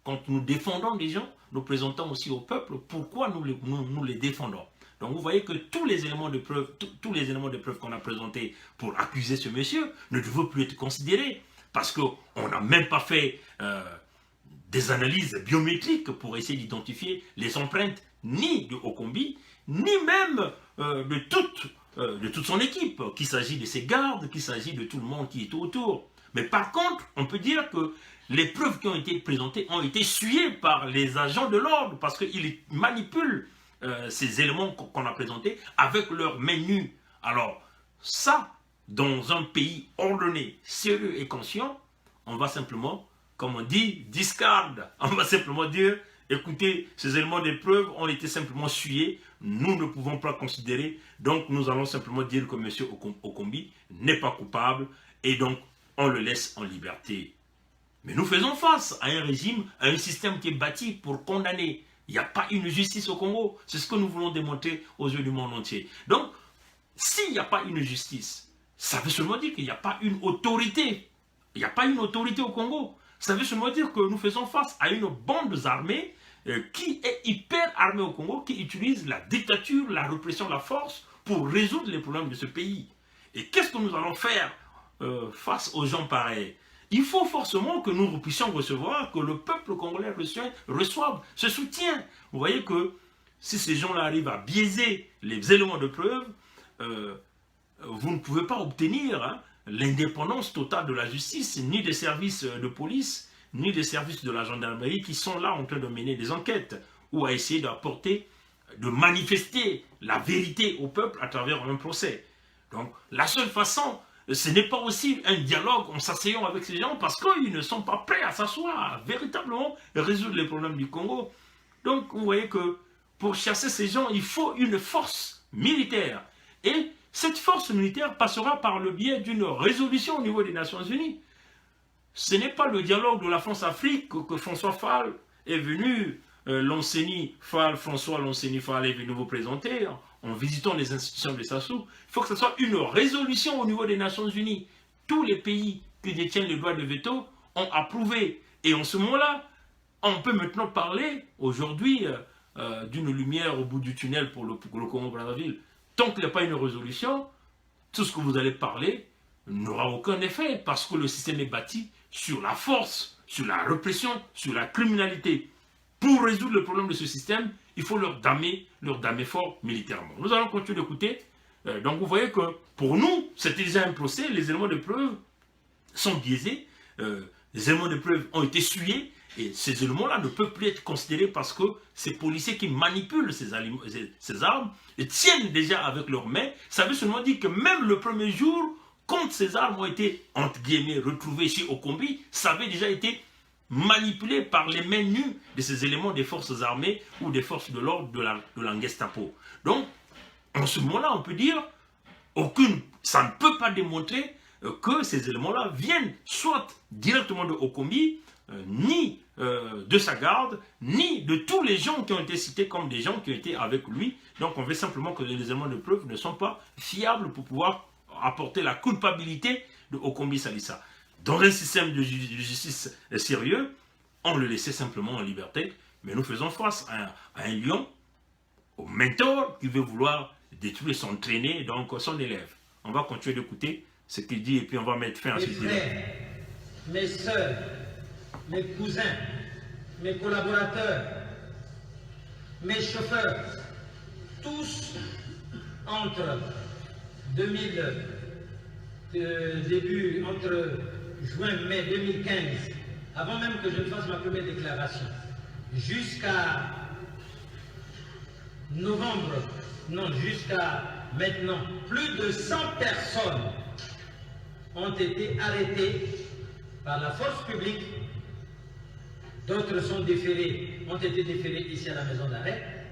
Quand nous défendons des gens, nous présentons aussi au peuple pourquoi nous les défendons. Donc vous voyez que tous les éléments de preuve qu'on a présentés pour accuser ce monsieur ne devaient plus être considérés parce qu'on n'a même pas fait des analyses biométriques pour essayer d'identifier les empreintes ni de Okombi, ni même de toute son équipe, qu'il s'agit de ses gardes, qu'il s'agit de tout le monde qui est autour. Mais par contre, on peut dire que les preuves qui ont été présentées ont été essuyées par les agents de l'ordre parce qu'ils manipulent ces éléments qu'on a présentés avec leurs mains nues. Alors, ça, dans un pays ordonné, sérieux et conscient, on va simplement, comme on dit, discard. On va simplement dire, écoutez, ces éléments de preuve ont été simplement suyés, nous ne pouvons pas considérer, donc nous allons simplement dire que M. Okombi n'est pas coupable, et donc on le laisse en liberté. Mais nous faisons face à un régime, à un système qui est bâti pour condamner. Il n'y a pas une justice au Congo, c'est ce que nous voulons démontrer aux yeux du monde entier. Donc, s'il n'y a pas une justice, ça veut seulement dire qu'il n'y a pas une autorité. Il n'y a pas une autorité au Congo. Ça veut seulement dire que nous faisons face à une bande armée qui est hyper armée au Congo, qui utilise la dictature, la répression, la force pour résoudre les problèmes de ce pays. Et qu'est-ce que nous allons faire face aux gens pareils? Il faut forcément que nous puissions recevoir, que le peuple congolais reçoive ce soutien. Vous voyez que si ces gens-là arrivent à biaiser les éléments de preuve, vous ne pouvez pas obtenir l'indépendance totale de la justice, ni des services de police, ni des services de la gendarmerie qui sont là en train de mener des enquêtes ou à essayer d'apporter, de manifester la vérité au peuple à travers un procès. Donc la seule façon, ce n'est pas aussi un dialogue en s'asseyant avec ces gens parce qu'ils ne sont pas prêts à s'asseoir, véritablement résoudre les problèmes du Congo. Donc vous voyez que pour chasser ces gens, il faut une force militaire. Et cette force militaire passera par le biais d'une résolution au niveau des Nations Unies. Ce n'est pas le dialogue de la France-Afrique que François Fall est venu, François Lonseni Fall est venu vous présenter en visitant les institutions de Sassou. Il faut que ce soit une résolution au niveau des Nations Unies. Tous les pays qui détiennent le droit de veto ont approuvé. Et en ce moment-là, on peut maintenant parler aujourd'hui d'une lumière au bout du tunnel pour le Congo-Brazzaville. Tant qu'il n'y a pas une résolution, tout ce que vous allez parler n'aura aucun effet parce que le système est bâti sur la force, sur la répression, sur la criminalité. Pour résoudre le problème de ce système, il faut leur damer fort militairement. Nous allons continuer d'écouter. Donc vous voyez que pour nous, c'est déjà un procès, les éléments de preuve sont biaisés, les éléments de preuve ont été suyés, et ces éléments-là ne peuvent plus être considérés parce que ces policiers qui manipulent ces armes et tiennent déjà avec leurs mains, ça veut seulement dire que même le premier jour, quand ces armes ont été, entre guillemets, retrouvées chez Okombi, ça avait déjà été manipulé par les mains nues de ces éléments des forces armées ou des forces de l'ordre de la Gestapo. Donc, en ce moment-là, on peut dire, ça ne peut pas démontrer que ces éléments-là viennent soit directement de Okombi, ni de sa garde, ni de tous les gens qui ont été cités comme des gens qui ont été avec lui. Donc on veut simplement que les éléments de preuve ne sont pas fiables pour pouvoir apporter la culpabilité de Okombi Salissa. Dans un système de justice sérieux, on le laissait simplement en liberté, mais nous faisons face à un lion, au mentor qui veut vouloir détruire son traîné, donc son élève. On va continuer d'écouter ce qu'il dit et puis on va mettre fin à ce Mes débat. frères, mes soeurs, mes cousins, mes collaborateurs, mes chauffeurs, tous entre entre juin-mai 2015, avant même que je ne fasse ma première déclaration, jusqu'à novembre, non, jusqu'à maintenant, plus de 100 personnes ont été arrêtées par la force publique. D'autres ont été déférés ici à la maison d'arrêt,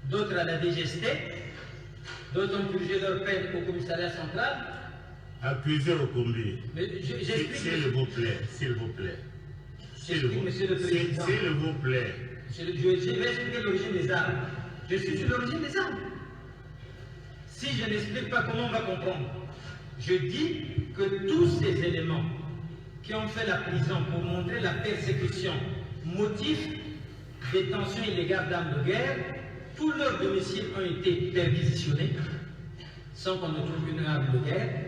d'autres à la DGST, d'autres ont purgé leur peine au commissariat central. Accusé au combi. S'il vous plaît, s'il vous plaît. Monsieur le Président. S'il vous plaît. Je vais expliquer l'origine des armes. Je suis sur l'origine des armes. Si je n'explique pas, comment on va comprendre? Je dis que tous ces éléments qui ont fait la prison pour montrer la persécution, motif détention illégale d'armes de guerre, tous leurs domiciles ont été perquisitionnés sans qu'on ne trouve une arme de guerre.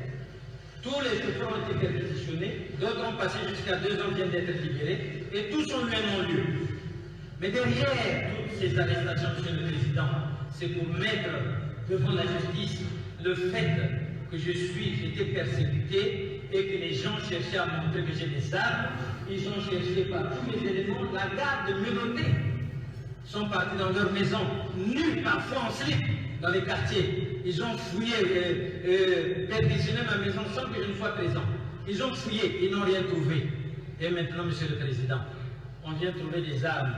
Tous les chauffeurs ont été perquisitionnés, d'autres ont passé jusqu'à 2 ans, viennent d'être libérés, et tous ont eu un non-lieu. Mais derrière toutes ces arrestations, Monsieur le Président, c'est pour mettre devant la justice le fait que j'étais persécuté et que les gens cherchaient à montrer que j'ai des armes. Ils ont cherché par tous les éléments. La garde menottée sont partis dans leur maison, nus, parfois en slip, dans les quartiers. Ils ont fouillé, perquisitionné ma maison sans que je ne sois présent. Ils ont fouillé, ils n'ont rien trouvé. Et maintenant, Monsieur le Président, on vient trouver des armes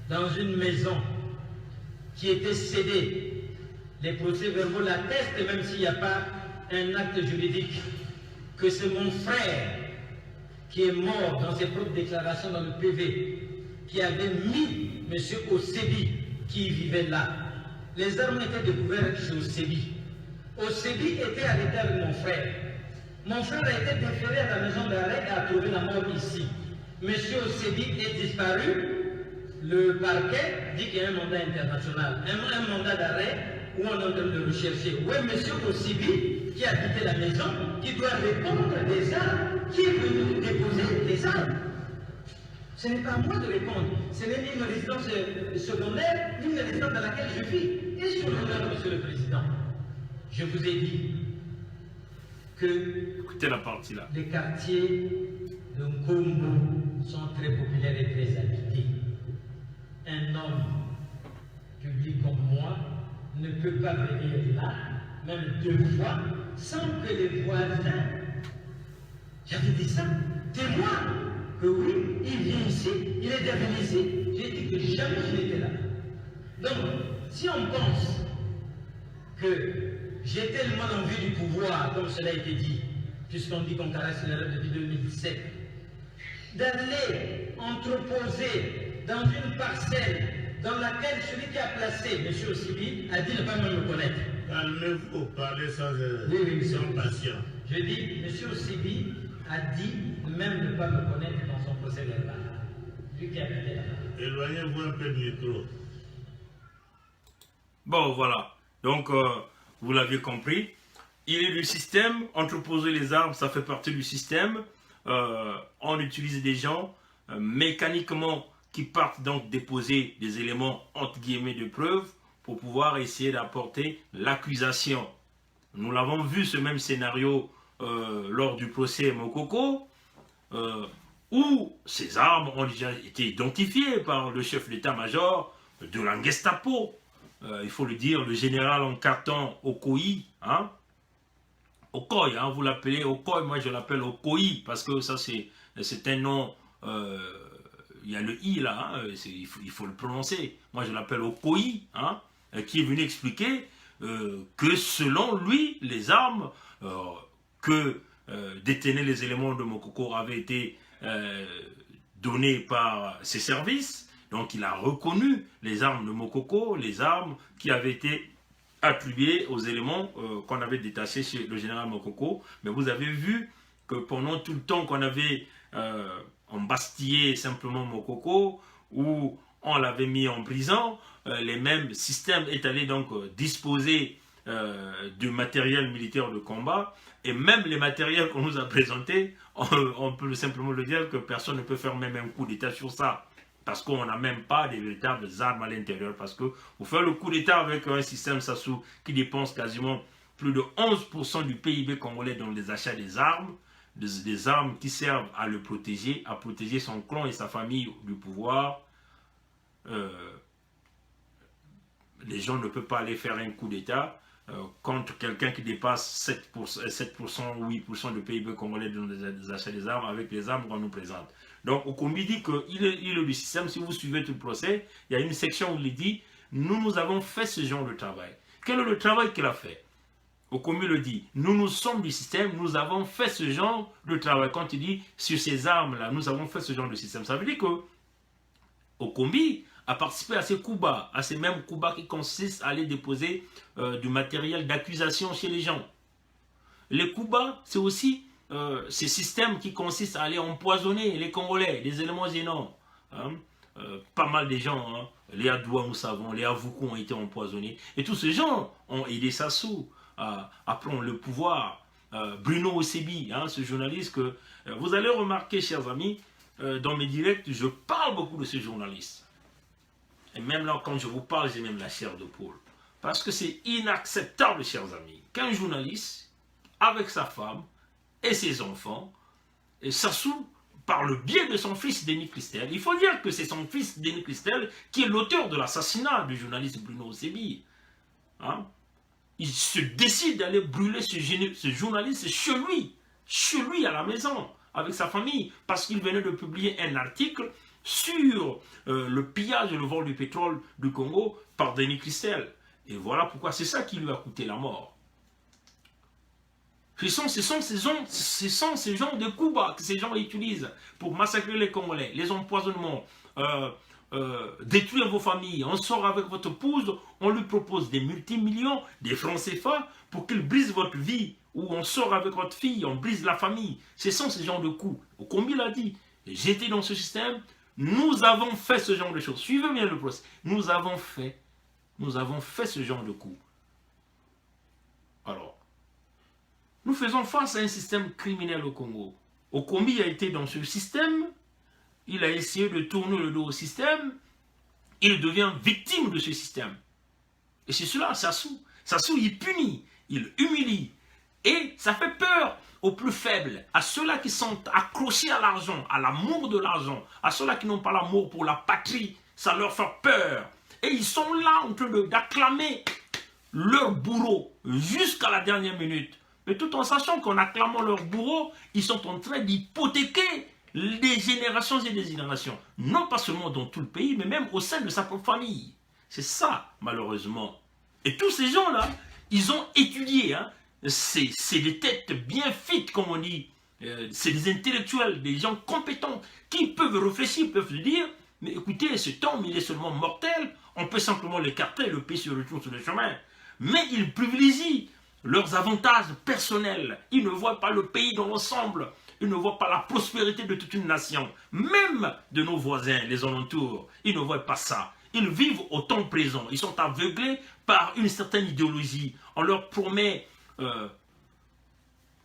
dans une maison qui était cédée. Les procès-verbaux l'attestent, même s'il n'y a pas un acte juridique, que c'est mon frère qui est mort dans ses propres déclarations dans le PV, qui avait mis M. Osebi, qui vivait là. Les armes étaient découvertes chez Osebi. Osebi était arrêté avec mon frère. Mon frère a été déféré à la maison d'arrêt et a trouvé la mort ici. M. Osebi est disparu. Le parquet dit qu'il y a un mandat international, un mandat d'arrêt où on est en train de le rechercher. Oui, M. Osebi, qui a quitté la maison, qui doit répondre des armes, qui est venu déposer des armes. Ce n'est pas à moi de répondre. Ce n'est ni une résidence secondaire, ni une résidence dans laquelle je vis. Et sur l'honneur, Monsieur le Président, je vous ai dit que Écoutez la partie là. les quartiers de Nkombo sont très populaires et très habités. Un homme public comme moi ne peut pas venir là, même 2 fois, sans que les voisins, j'avais dit ça, témoignent que oui, il vient ici, il est déjà venu ici. J'ai dit que jamais je n'étais là. Donc, si on pense que j'ai tellement envie du pouvoir, comme cela a été dit, puisqu'on dit qu'on caresse l'erreur depuis 2017, d'aller entreposer dans une parcelle dans laquelle celui qui a placé M. Osebi a dit ne pas même me connaître. Calmez-vous, parlez sans, Oui, sans passion. Je dis, M. Osebi a dit même ne pas me connaître dans son procès verbal. Lui qui habitait là-bas. Éloignez-vous un peu du micro. Bon, voilà. Donc, vous l'avez compris. Il est du système. Entreposer les armes, ça fait partie du système. On utilise des gens mécaniquement qui partent donc déposer des éléments entre guillemets de preuve pour pouvoir essayer d'apporter l'accusation. Nous l'avons vu ce même scénario lors du procès Mokoko, où ces armes ont déjà été identifiées par le chef d'état-major de la Gestapo. Il faut le dire, le général en carton Okoye, hein? Okoye, hein, vous l'appelez Okoye, moi je l'appelle Okoye, parce que ça c'est un nom, il y a le i là, hein, il faut le prononcer. Moi je l'appelle Okoye, hein, qui est venu expliquer que selon lui, les armes que détenaient les éléments de Mokoko avaient été données par ses services. Donc il a reconnu les armes de Mokoko, les armes qui avaient été attribuées aux éléments qu'on avait détachés chez le général Mokoko. Mais vous avez vu que pendant tout le temps qu'on avait embastillé simplement Mokoko, ou on l'avait mis en prison, les mêmes systèmes est allé donc disposer du matériel militaire de combat, et même les matériels qu'on nous a présentés, on peut simplement le dire que personne ne peut faire même un coup d'état sur ça. Parce qu'on n'a même pas de véritables armes à l'intérieur. Parce que vous faites le coup d'État avec un système Sassou qui dépense quasiment plus de 11% du PIB congolais dans les achats des armes qui servent à le protéger, à protéger son clan et sa famille du pouvoir. Les gens ne peuvent pas aller faire un coup d'État contre quelqu'un qui dépasse 7% ou 8% du PIB congolais dans les achats des armes avec les armes qu'on nous présente. Donc, Okombi dit qu'il est du système. Si vous suivez tout le procès, il y a une section où il dit « Nous avons fait ce genre de travail ». Quel est le travail qu'il a fait? Okombi le dit « Nous sommes du système, nous avons fait ce genre de travail ». Quand il dit « Sur ces armes-là, nous avons fait ce genre de système », ça veut dire que Okombi a participé à ces coups bas, à ces mêmes coups bas qui consistent à aller déposer du matériel d'accusation chez les gens. Les coups bas, c'est aussi ces systèmes qui consistent à aller empoisonner les Congolais, les éléments gênants. Hein? Pas mal de gens, hein? Les Adouas, nous savons, les Avoukou ont été empoisonnés. Et tous ces gens ont aidé Sassou à prendre le pouvoir. Bruno Osebi, hein, ce journaliste que vous allez remarquer, chers amis, dans mes directs, je parle beaucoup de ce journaliste. Et même là, quand je vous parle, j'ai même la chair de poule. Parce que c'est inacceptable, chers amis, qu'un journaliste, avec sa femme et ses enfants, et Sassou, par le biais de son fils Denis Christel, il faut dire que c'est son fils Denis Christel qui est l'auteur de l'assassinat du journaliste Bruno Osebi. Hein? Il se décide d'aller brûler ce journaliste chez lui à la maison, avec sa famille, parce qu'il venait de publier un article sur le pillage et le vol du pétrole du Congo par Denis Christel. Et voilà pourquoi c'est ça qui lui a coûté la mort. Ce sont ces genres de coups bas que ces gens utilisent pour massacrer les Congolais, les empoisonnements, détruire vos familles. On sort avec votre épouse, on lui propose des multimillions, des francs CFA pour qu'il brise votre vie. Ou on sort avec votre fille, on brise la famille. Ce sont ces genres de coups. Okombi l'a dit, j'étais dans ce système, nous avons fait ce genre de choses. Suivez bien le procès. Nous avons fait ce genre de coups. Alors, nous faisons face à un système criminel au Congo. Okombi a été dans ce système, il a essayé de tourner le dos au système, il devient victime de ce système. Et c'est cela, Sassou. Sassou, il punit, il humilie. Et ça fait peur aux plus faibles, à ceux-là qui sont accrochés à l'argent, à l'amour de l'argent, à ceux-là qui n'ont pas l'amour pour la patrie. Ça leur fait peur. Et ils sont là en train d'acclamer leur bourreau jusqu'à la dernière minute. Mais tout en sachant qu'en acclamant leur bourreau, ils sont en train d'hypothéquer des générations et des générations. Non pas seulement dans tout le pays, mais même au sein de sa propre famille. C'est ça, malheureusement. Et tous ces gens-là, ils ont étudié. Hein. C'est des têtes bien fites, comme on dit. C'est des intellectuels, des gens compétents, qui peuvent réfléchir, peuvent se dire, mais écoutez, cet homme, il est seulement mortel, on peut simplement l'écarter, le pays se retourne sur le chemin. Mais ils privilégient leurs avantages personnels. Ils ne voient pas le pays dans l'ensemble. Ils ne voient pas la prospérité de toute une nation. Même de nos voisins, les alentours. Ils ne voient pas ça. Ils vivent au temps présent. Ils sont aveuglés par une certaine idéologie. On leur promet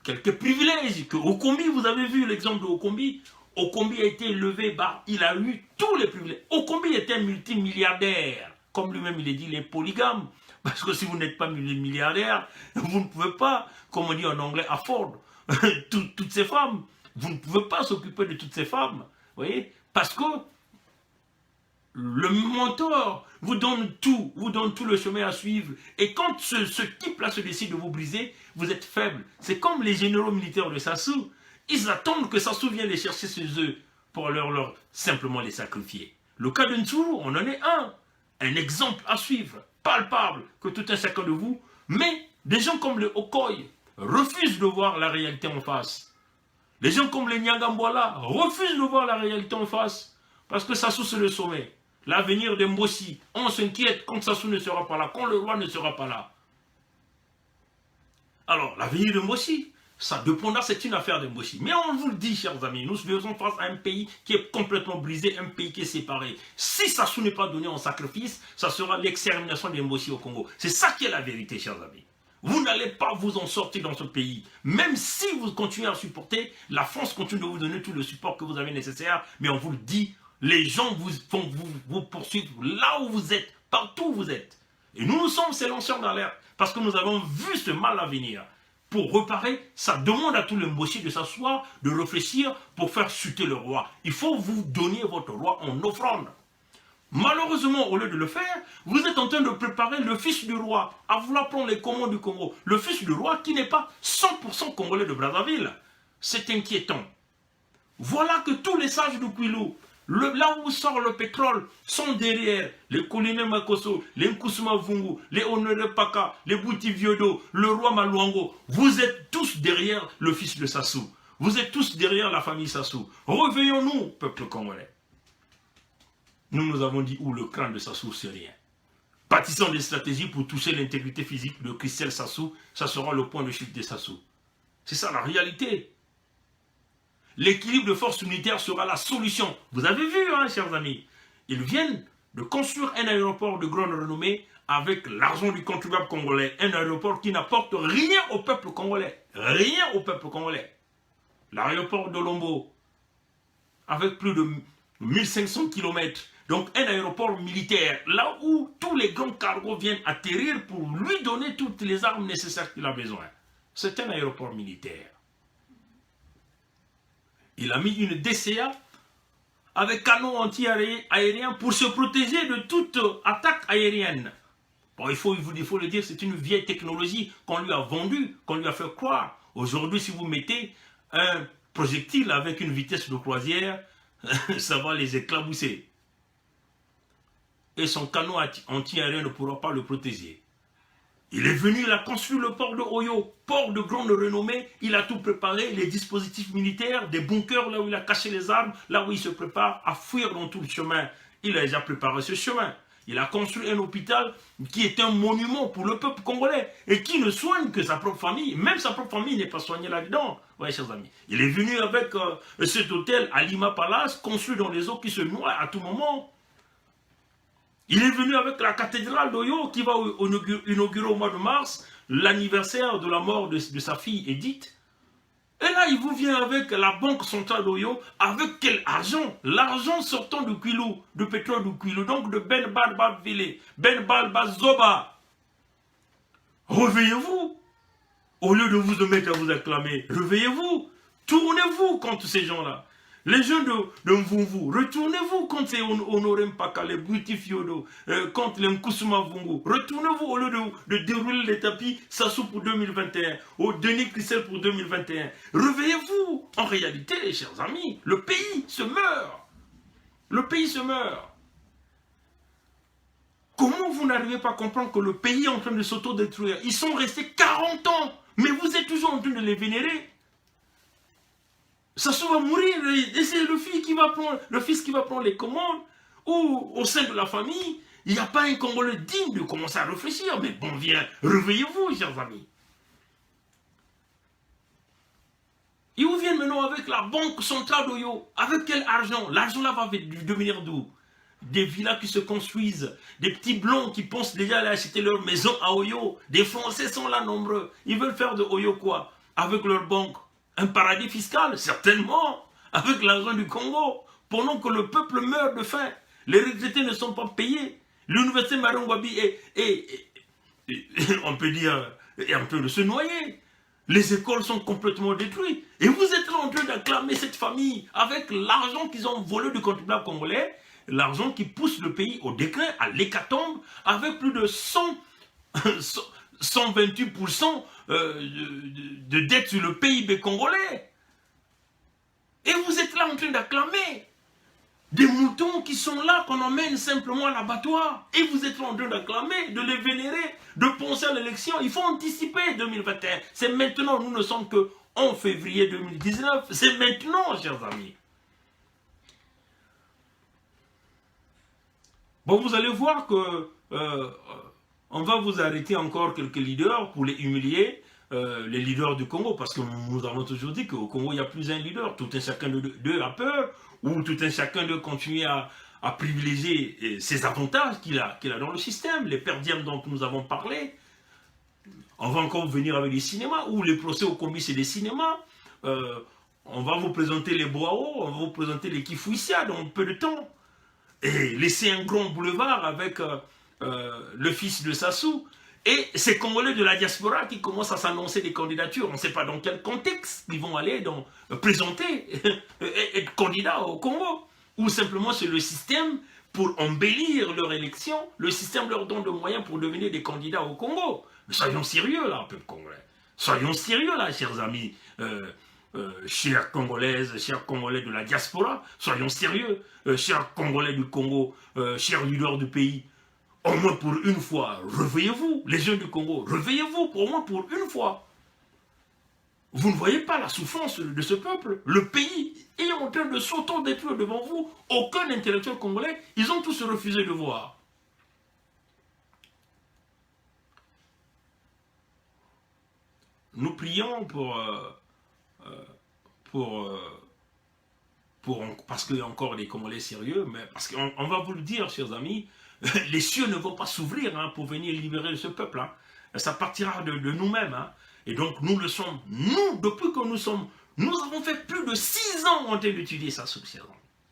quelques privilèges. Que Okombi, vous avez vu l'exemple de Okombi. Okombi a été élevé, il a eu tous les privilèges. Okombi était un multimilliardaire. Comme lui-même il est dit, il est polygame. Parce que si vous n'êtes pas milliardaire, vous ne pouvez pas, comme on dit en anglais, afford toutes ces femmes. Vous ne pouvez pas s'occuper de toutes ces femmes. Vous voyez? Parce que le mentor vous donne tout le chemin à suivre. Et quand ce type-là se décide de vous briser, vous êtes faible. C'est comme les généraux militaires de Sassou. Ils attendent que Sassou vienne les chercher chez eux pour leur simplement les sacrifier. Le cas de Ntsuru, on en est un exemple à suivre, palpable, que tout un chacun de vous. Mais des gens comme le Okoye refusent de voir la réalité en face. Les gens comme les Nyangambola refusent de voir la réalité en face. Parce que Sassou, c'est le sommet. L'avenir de Mbossi, on s'inquiète quand Sassou ne sera pas là, quand le roi ne sera pas là. Alors, l'avenir de Mbossi, ça dépendra, c'est une affaire de Mbossi. Mais on vous le dit, chers amis, nous faisons face à un pays qui est complètement brisé, un pays qui est séparé. Si Sassou n'est pas donné en sacrifice, ça sera l'extermination de Mbossi au Congo. C'est ça qui est la vérité, chers amis. Vous n'allez pas vous en sortir dans ce pays. Même si vous continuez à supporter, la France continue de vous donner tout le support que vous avez nécessaire. Mais on vous le dit, les gens vont vous poursuivre là où vous êtes, partout où vous êtes. Et nous sommes ces lanceurs d'alerte parce que nous avons vu ce mal à venir. Pour réparer, ça demande à tous les Mbossi de s'asseoir, de réfléchir pour faire chuter le roi. Il faut vous donner votre roi en offrande. Malheureusement, au lieu de le faire, vous êtes en train de préparer le fils du roi à vouloir prendre les commandes du Congo. Le fils du roi qui n'est pas 100% congolais de Brazzaville. C'est inquiétant. Voilà que tous les sages du Kwilu, là où sort le pétrole, sont derrière les Kouline Makoso, les Nkousuma Vungu, les Honoré Paka, les Bouti Viodo, le roi Maluango. Vous êtes tous derrière le fils de Sassou. Vous êtes tous derrière la famille Sassou. Réveillons-nous, peuple congolais. Nous avons dit où le crâne de Sassou, c'est rien. Bâtissons des stratégies pour toucher l'intégrité physique de Christel Sassou, ça sera le point de chute de Sassou. C'est ça la réalité. L'équilibre de forces unitaires sera la solution. Vous avez vu, hein, chers amis. Ils viennent de construire un aéroport de grande renommée avec l'argent du contribuable congolais. Un aéroport qui n'apporte rien au peuple congolais. Rien au peuple congolais. L'aéroport de Lombo, avec plus de 1500 km. Donc un aéroport militaire, là où tous les grands cargos viennent atterrir pour lui donner toutes les armes nécessaires qu'il a besoin. C'est un aéroport militaire. Il a mis une DCA avec canon anti-aérien pour se protéger de toute attaque aérienne. Bon, il faut le dire, c'est une vieille technologie qu'on lui a vendue, qu'on lui a fait croire. Aujourd'hui, si vous mettez un projectile avec une vitesse de croisière ça va les éclabousser. Et son canon anti-aérien ne pourra pas le protéger. Il est venu, il a construit le port de Oyo, port de grande renommée, il a tout préparé, les dispositifs militaires, des bunkers là où il a caché les armes, là où il se prépare à fuir dans tout le chemin. Il a déjà préparé ce chemin. Il a construit un hôpital qui est un monument pour le peuple congolais et qui ne soigne que sa propre famille. Même sa propre famille n'est pas soignée là-dedans. Oui, chers amis. Il est venu avec cet hôtel à Lima Palace, construit dans les eaux qui se noient à tout moment. Il est venu avec la cathédrale d'Oyo qui va inaugurer au mois de mars l'anniversaire de la mort de sa fille Edith. Et là, il vous vient avec la banque centrale d'Oyo. Avec quel argent? L'argent sortant du Kwilu, de pétrole du Kwilu, donc de Ben Balba Vile, Ben Balba Zoba. Réveillez-vous. Au lieu de vous mettre à vous acclamer, réveillez-vous. Tournez-vous contre ces gens-là. Les gens de Mvunvu, retournez-vous contre ces Honoré Mpaka, les Bruti Fiodo, contre les Nkusuma Vungu. Retournez-vous au lieu de dérouler les tapis Sassou pour 2021, au Denis Christel pour 2021. Réveillez-vous. En réalité, chers amis, le pays se meurt. Le pays se meurt. Comment vous n'arrivez pas à comprendre que le pays est en train de s'autodétruire? Ils sont restés 40 ans, mais vous êtes toujours en train de les vénérer. Sassou va mourir et c'est le fils qui va prendre les commandes. Ou au sein de la famille, il n'y a pas un Congolais digne de commencer à réfléchir. Mais bon, viens, réveillez-vous, chers amis. Ils vous viennent maintenant avec la banque centrale d'Oyo. Avec quel argent? L'argent là va devenir d'où? Des villas qui se construisent, des petits blonds qui pensent déjà aller acheter leur maison à Oyo. Des Français sont là nombreux. Ils veulent faire de Oyo quoi? Avec leur banque. Un paradis fiscal, certainement, avec l'argent du Congo, pendant que le peuple meurt de faim. Les retraités ne sont pas payés. L'université Marongwabi on peut dire, est en train de se noyer. Les écoles sont complètement détruites. Et vous êtes là en train d'acclamer cette famille avec l'argent qu'ils ont volé du contribuable congolais, l'argent qui pousse le pays au déclin, à l'hécatombe, avec plus de 128% de dette sur le PIB congolais. Et vous êtes là en train d'acclamer des moutons qui sont là, qu'on emmène simplement à l'abattoir. Et vous êtes là en train d'acclamer, de les vénérer, de penser à l'élection. Il faut anticiper 2021. C'est maintenant, nous ne sommes que en février 2019. C'est maintenant, chers amis. Bon, vous allez voir que on va vous arrêter encore quelques leaders pour les humilier, les leaders du Congo, parce que nous avons toujours dit qu'au Congo, il y a plus un leader. Tout un chacun d'eux a peur, ou tout un chacun d'eux continue à privilégier ses avantages qu'il a dans le système, les perdièmes dont nous avons parlé. On va encore venir avec les cinémas, ou les procès au commis, c'est des cinémas. On va vous présenter les Boao, on va vous présenter les Kifouissia dans peu de temps. Et laisser un grand boulevard avec le fils de Sassou. Et ces Congolais de la diaspora qui commencent à s'annoncer des candidatures. On ne sait pas dans quel contexte ils vont aller présenter et être candidats au Congo. Ou simplement c'est le système pour embellir leur élection. Le système leur donne des moyens pour devenir des candidats au Congo. Mais soyons sérieux là, peuple congolais. Soyons sérieux là, chers amis. Chers Congolaises, chers Congolais de la diaspora. Soyons sérieux. Chers Congolais du Congo, chers leaders du pays. Au moins pour une fois, réveillez-vous, les jeunes du Congo, réveillez-vous, au moins pour une fois. Vous ne voyez pas la souffrance de ce peuple. Le pays est en train de s'auto-détruire devant vous. Aucun intellectuel congolais, ils ont tous refusé de voir. Nous prions parce qu'il y a encore des Congolais sérieux, mais parce qu'on va vous le dire, chers amis, les cieux ne vont pas s'ouvrir pour venir libérer ce peuple. Ça partira de nous-mêmes. Et donc nous le sommes. Nous, depuis que nous avons fait plus de 6 ans en train d'étudier ça,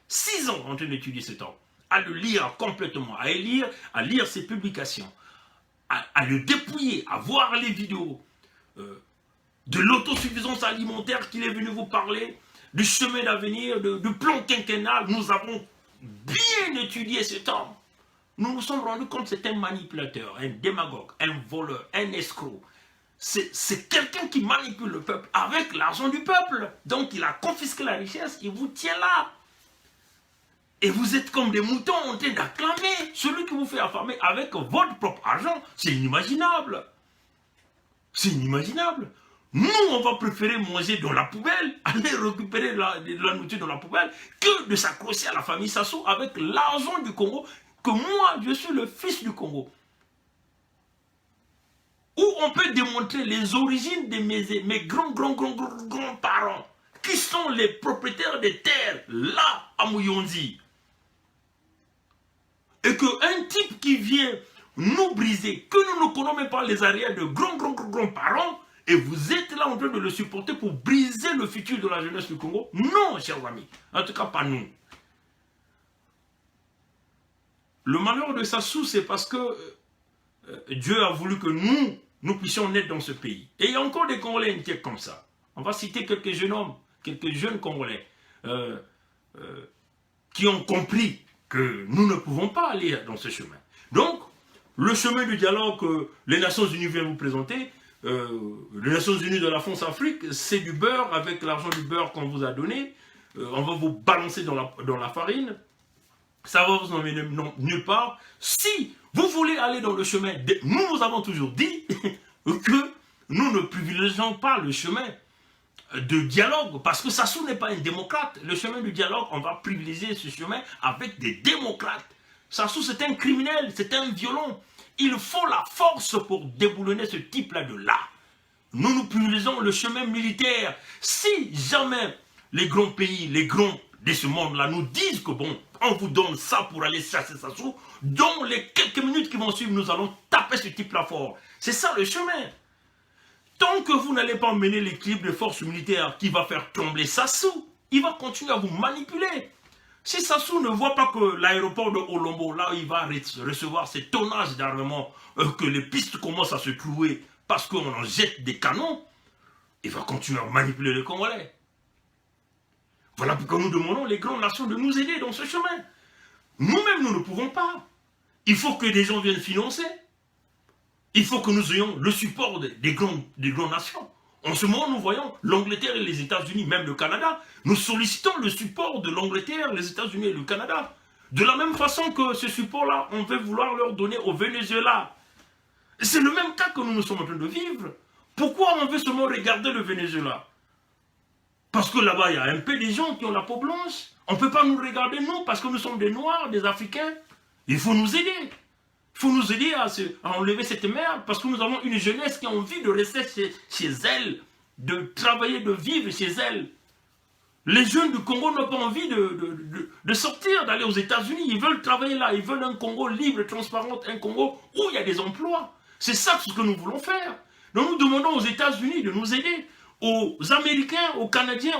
6 ans en train d'étudier ce temps. À le lire complètement, à lire ses publications, à le dépouiller, à voir les vidéos de l'autosuffisance alimentaire qu'il est venu vous parler, du chemin d'avenir, du plan quinquennal. Nous avons bien étudié ce temps. Nous nous sommes rendus compte que c'est un manipulateur, un démagogue, un voleur, un escroc. C'est quelqu'un qui manipule le peuple avec l'argent du peuple. Donc il a confisqué la richesse, il vous tient là. Et vous êtes comme des moutons en train d'acclamer celui qui vous fait affamer avec votre propre argent. C'est inimaginable. C'est inimaginable. Nous, on va préférer manger dans la poubelle, aller récupérer de la nourriture dans la poubelle, que de s'accrocher à la famille Sassou avec l'argent du Congo, que moi, je suis le fils du Congo. Où on peut démontrer les origines de mes grands-parents, qui sont les propriétaires des terres, là, à Mouyonzi. Et qu'un type qui vient nous briser, que nous ne connaissons même pas les arrières de grands-parents, et vous êtes là en train de le supporter pour briser le futur de la jeunesse du Congo? Non, chers amis. En tout cas, pas nous. Le malheur de Sassou, c'est parce que Dieu a voulu que nous puissions naître dans ce pays. Et il y a encore des Congolais inquiets comme ça. On va citer quelques jeunes hommes, quelques jeunes Congolais qui ont compris que nous ne pouvons pas aller dans ce chemin. Donc, le chemin du dialogue que les Nations Unies viennent vous présenter, les Nations Unies de la France-Afrique, c'est du beurre, avec l'argent du beurre qu'on vous a donné, on va vous balancer dans la farine, ça va vous emmener nulle part. Si vous voulez aller dans le chemin, nous avons toujours dit que nous ne privilégions pas le chemin de dialogue, parce que Sassou n'est pas un démocrate. Le chemin du dialogue, on va privilégier ce chemin avec des démocrates. Sassou, c'est un criminel, c'est un violon. Il faut la force pour déboulonner ce type-là de là. Nous privilégions le chemin militaire. Si jamais les grands pays, les grands de ce monde-là nous disent que bon, on vous donne ça pour aller chasser Sassou, dans les quelques minutes qui vont suivre, nous allons taper ce type-là fort. C'est ça le chemin. Tant que vous n'allez pas mener l'équilibre des forces militaires qui va faire trembler Sassou, il va continuer à vous manipuler. Si Sassou ne voit pas que l'aéroport de Olombo, là où il va recevoir ces tonnages d'armement, que les pistes commencent à se clouer parce qu'on en jette des canons, il va continuer à manipuler les Congolais. Voilà pourquoi nous demandons les grandes nations de nous aider dans ce chemin. Nous-mêmes, nous ne pouvons pas. Il faut que des gens viennent financer. Il faut que nous ayons le support des grandes nations. En ce moment, nous voyons l'Angleterre et les États-Unis, même le Canada. Nous sollicitons le support de l'Angleterre, les États-Unis et le Canada. De la même façon que ce support-là, on veut vouloir leur donner au Venezuela. C'est le même cas que nous sommes en train de vivre. Pourquoi on veut seulement regarder le Venezuela? Parce que là-bas, il y a un peu des gens qui ont la peau blanche. On ne peut pas nous regarder, nous, parce que nous sommes des Noirs, des Africains. Il faut nous aider. Il faut nous aider à enlever cette merde, parce que nous avons une jeunesse qui a envie de rester chez elle, de travailler, de vivre chez elle. Les jeunes du Congo n'ont pas envie de sortir, d'aller aux États-Unis. Ils veulent travailler là, ils veulent un Congo libre, transparent, un Congo où il y a des emplois. C'est ça ce que nous voulons faire. Donc nous demandons aux États-Unis de nous aider, aux Américains, aux Canadiens,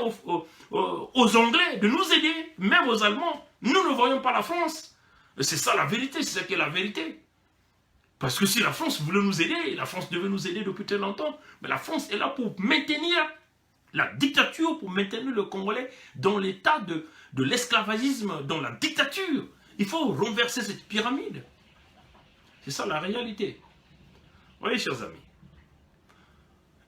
aux Anglais de nous aider, même aux Allemands. Nous ne voyons pas la France. C'est ça la vérité, c'est ça qui est la vérité. Parce que si la France voulait nous aider, la France devait nous aider depuis très longtemps, mais la France est là pour maintenir la dictature, pour maintenir le Congolais dans l'état de l'esclavagisme, dans la dictature. Il faut renverser cette pyramide. C'est ça la réalité. Vous voyez, chers amis,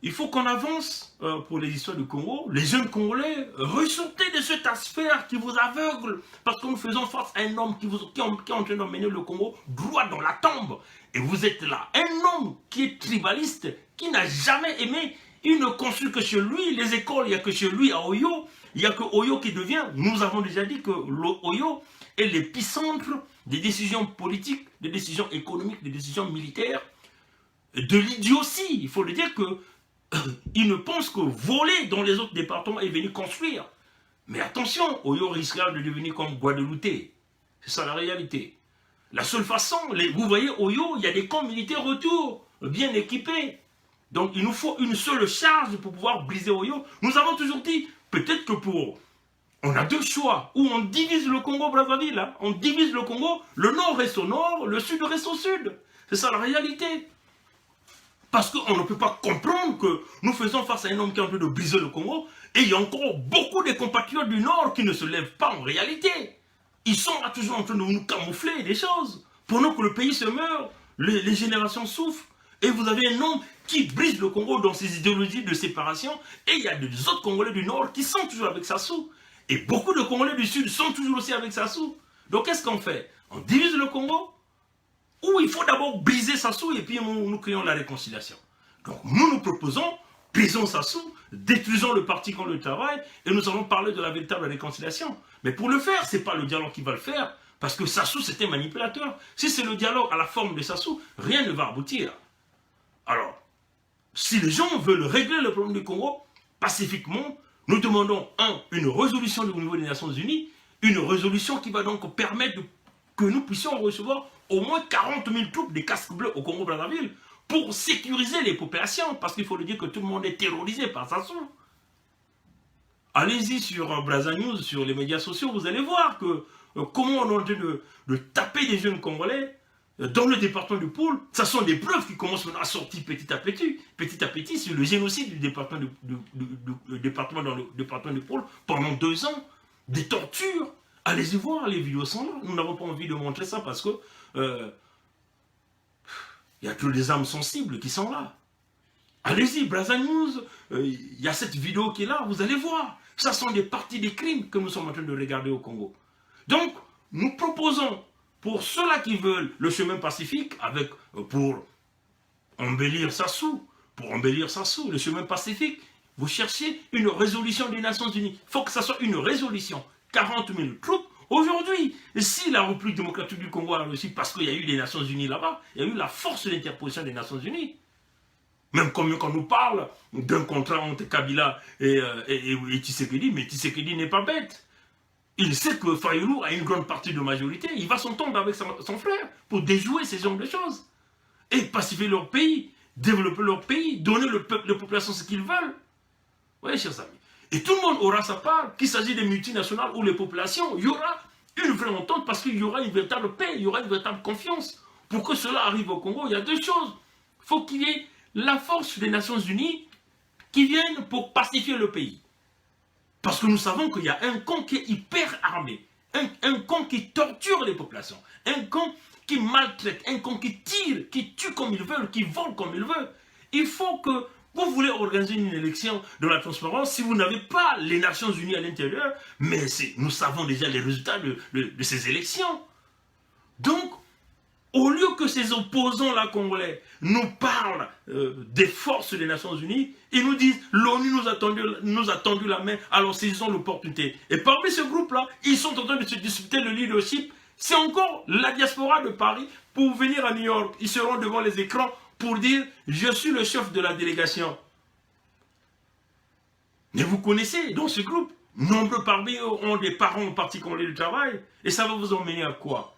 il faut qu'on avance pour les histoires du Congo. Les jeunes Congolais, ressortez de cette sphère qui vous aveugle, parce que nous faisons face à un homme qui est en train d'emmener le Congo droit dans la tombe. Et vous êtes là, un homme qui est tribaliste, qui n'a jamais aimé, il ne construit que chez lui, les écoles, il n'y a que chez lui à Oyo, il n'y a que Oyo qui devient, nous avons déjà dit que Oyo est l'épicentre des décisions politiques, des décisions économiques, des décisions militaires, de l'idiotie. Il faut le dire que ils ne pensent que voler dans les autres départements et venir construire. Mais attention, Oyo risquera de devenir comme Guadeloupe. C'est ça la réalité. La seule façon, vous voyez, Oyo, il y a des camps militaires autour, bien équipés. Donc il nous faut une seule charge pour pouvoir briser Oyo. Nous avons toujours dit, peut-être que on a deux choix, où on divise le Congo-Brazzaville, hein. On divise le Congo, le nord reste au nord, le sud reste au sud. C'est ça la réalité. Parce qu'on ne peut pas comprendre que nous faisons face à un homme qui est en train de briser le Congo, et il y a encore beaucoup de compatriotes du Nord qui ne se lèvent pas en réalité. Ils sont là toujours en train de nous camoufler des choses. Pendant que le pays se meurt, les générations souffrent, et vous avez un homme qui brise le Congo dans ses idéologies de séparation, et il y a des autres Congolais du Nord qui sont toujours avec Sassou. Et beaucoup de Congolais du Sud sont toujours aussi avec Sassou. Donc qu'est-ce qu'on fait? On divise le Congo, ou il faut d'abord briser Sassou et puis nous créons la réconciliation. Donc nous proposons, brisons Sassou, détruisons le parti contre le travail et nous allons parler de la véritable réconciliation. Mais pour le faire, ce n'est pas le dialogue qui va le faire, parce que Sassou c'était manipulateur. Si c'est le dialogue à la forme de Sassou, rien ne va aboutir. Alors, si les gens veulent régler le problème du Congo pacifiquement, nous demandons, une résolution au niveau des Nations Unies, une résolution qui va donc permettre que nous puissions recevoir au moins 40 000 troupes des casques bleus au Congo-Brazzaville pour sécuriser les populations, parce qu'il faut le dire que tout le monde est terrorisé par Sassou. Allez-y sur Brazza News, sur les médias sociaux, vous allez voir que comment on est en train de taper des jeunes Congolais dans le département du Pôle. Ce sont des preuves qui commencent à sortir petit à petit sur le génocide du département dans le département du Pôle pendant 2 ans, des tortures. Allez-y voir, les vidéos sont là. Nous n'avons pas envie de montrer ça parce que il y a que des âmes sensibles qui sont là. Allez-y, Brazza News, il y a cette vidéo qui est là, vous allez voir. Ça sont des parties des crimes que nous sommes en train de regarder au Congo. Donc, nous proposons, pour ceux-là qui veulent le chemin pacifique, pour embellir Sassou, le chemin pacifique, vous cherchez une résolution des Nations Unies. Il faut que ça soit une résolution. 40 000 troupes. Aujourd'hui, si la République démocratique du Congo a réussi, parce qu'il y a eu les Nations Unies là-bas, il y a eu la force d'interposition des Nations Unies. Même quand on nous parle d'un contrat entre Kabila et Tshisekedi, mais Tshisekedi n'est pas bête. Il sait que Fayulu a une grande partie de majorité. Il va s'entendre avec son frère pour déjouer ces genres de choses. Et pacifier leur pays, développer leur pays, donner aux populations ce qu'ils veulent. Vous voyez, chers amis. Et tout le monde aura sa part, qu'il s'agisse des multinationales ou les populations. Il y aura une vraie entente parce qu'il y aura une véritable paix, il y aura une véritable confiance. Pour que cela arrive au Congo, il y a 2 choses. Il faut qu'il y ait la force des Nations Unies qui viennent pour pacifier le pays. Parce que nous savons qu'il y a un camp qui est hyper armé, un camp qui torture les populations, un camp qui maltraite, un camp qui tire, qui tue comme il veut, qui vole comme il veut. Il faut que vous voulez organiser une élection dans la transparence, si vous n'avez pas les Nations Unies à l'intérieur, mais nous savons déjà les résultats de ces élections. Donc, au lieu que ces opposants-là congolais nous parlent des forces des Nations Unies, ils nous disent l'ONU nous a tendu la main, alors saisissons l'opportunité. Et parmi ce groupe-là, ils sont en train de se disputer le leadership. C'est encore la diaspora de Paris pour venir à New York. Ils seront devant les écrans pour dire « Je suis le chef de la délégation ». Mais vous connaissez, dans ce groupe, nombreux parmi eux ont des parents en partie congolais du travail. Et ça va vous emmener à quoi?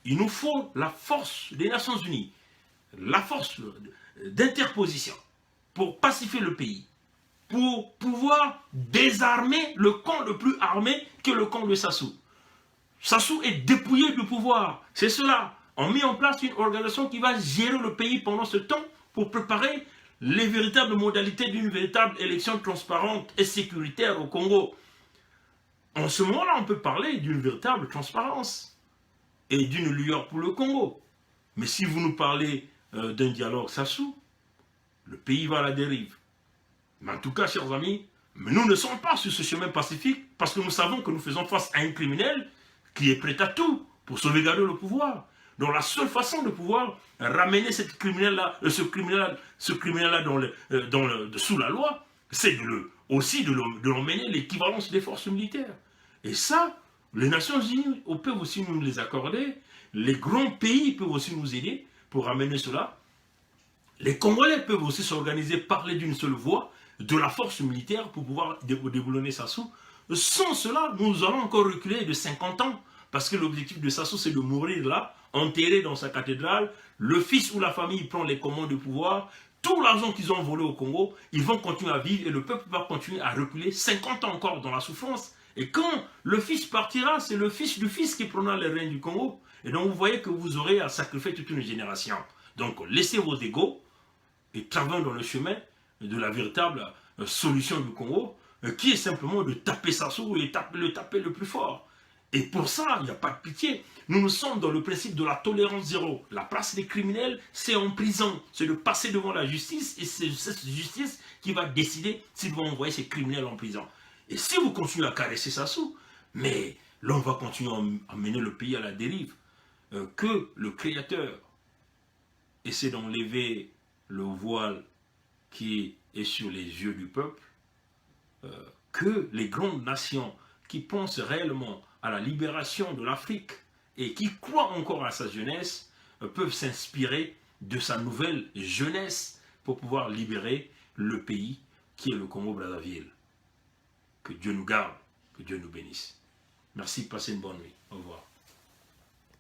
Il nous faut la force des Nations Unies, la force d'interposition pour pacifier le pays, pour pouvoir désarmer le camp le plus armé que le camp de Sassou. Sassou est dépouillé du pouvoir. C'est cela. On met en place une organisation qui va gérer le pays pendant ce temps pour préparer les véritables modalités d'une véritable élection transparente et sécuritaire au Congo. En ce moment-là, on peut parler d'une véritable transparence et d'une lueur pour le Congo. Mais si vous nous parlez d'un dialogue Sassou, le pays va à la dérive. Mais en tout cas, chers amis, nous ne sommes pas sur ce chemin pacifique parce que nous savons que nous faisons face à un criminel qui est prêt à tout pour sauvegarder le pouvoir. Donc la seule façon de pouvoir ramener ce criminel-là sous la loi, c'est aussi de l'emmener l'équivalence des forces militaires. Et ça, les Nations Unies peuvent aussi nous les accorder, les grands pays peuvent aussi nous aider pour ramener cela. Les Congolais peuvent aussi s'organiser, parler d'une seule voix, de la force militaire pour pouvoir déboulonner Sassou. Sans cela, nous allons encore reculer de 50 ans, parce que l'objectif de Sassou, c'est de mourir là, enterré dans sa cathédrale. Le fils ou la famille prend les commandes de pouvoir. Tout l'argent qu'ils ont volé au Congo, ils vont continuer à vivre et le peuple va continuer à reculer 50 ans encore dans la souffrance. Et quand le fils partira, c'est le fils du fils qui prendra les rênes du Congo. Et donc vous voyez que vous aurez à sacrifier toute une génération. Donc laissez vos égos et travaillons dans le chemin de la véritable solution du Congo, qui est simplement de taper Sassou et le taper le plus fort. Et pour ça, il n'y a pas de pitié. Nous sommes dans le principe de la tolérance zéro. La place des criminels, c'est en prison. C'est de passer devant la justice et c'est cette justice qui va décider s'ils vont envoyer ces criminels en prison. Et si vous continuez à caresser Sassou, mais l'on va continuer à mener le pays à la dérive. Que le Créateur essaie d'enlever le voile qui est sur les yeux du peuple, que les grandes nations qui pensent réellement à la libération de l'Afrique et qui croient encore à sa jeunesse peuvent s'inspirer de sa nouvelle jeunesse pour pouvoir libérer le pays qui est le Congo-Brazzaville. Que Dieu nous garde, que Dieu nous bénisse. Merci, passez une bonne nuit. Au revoir.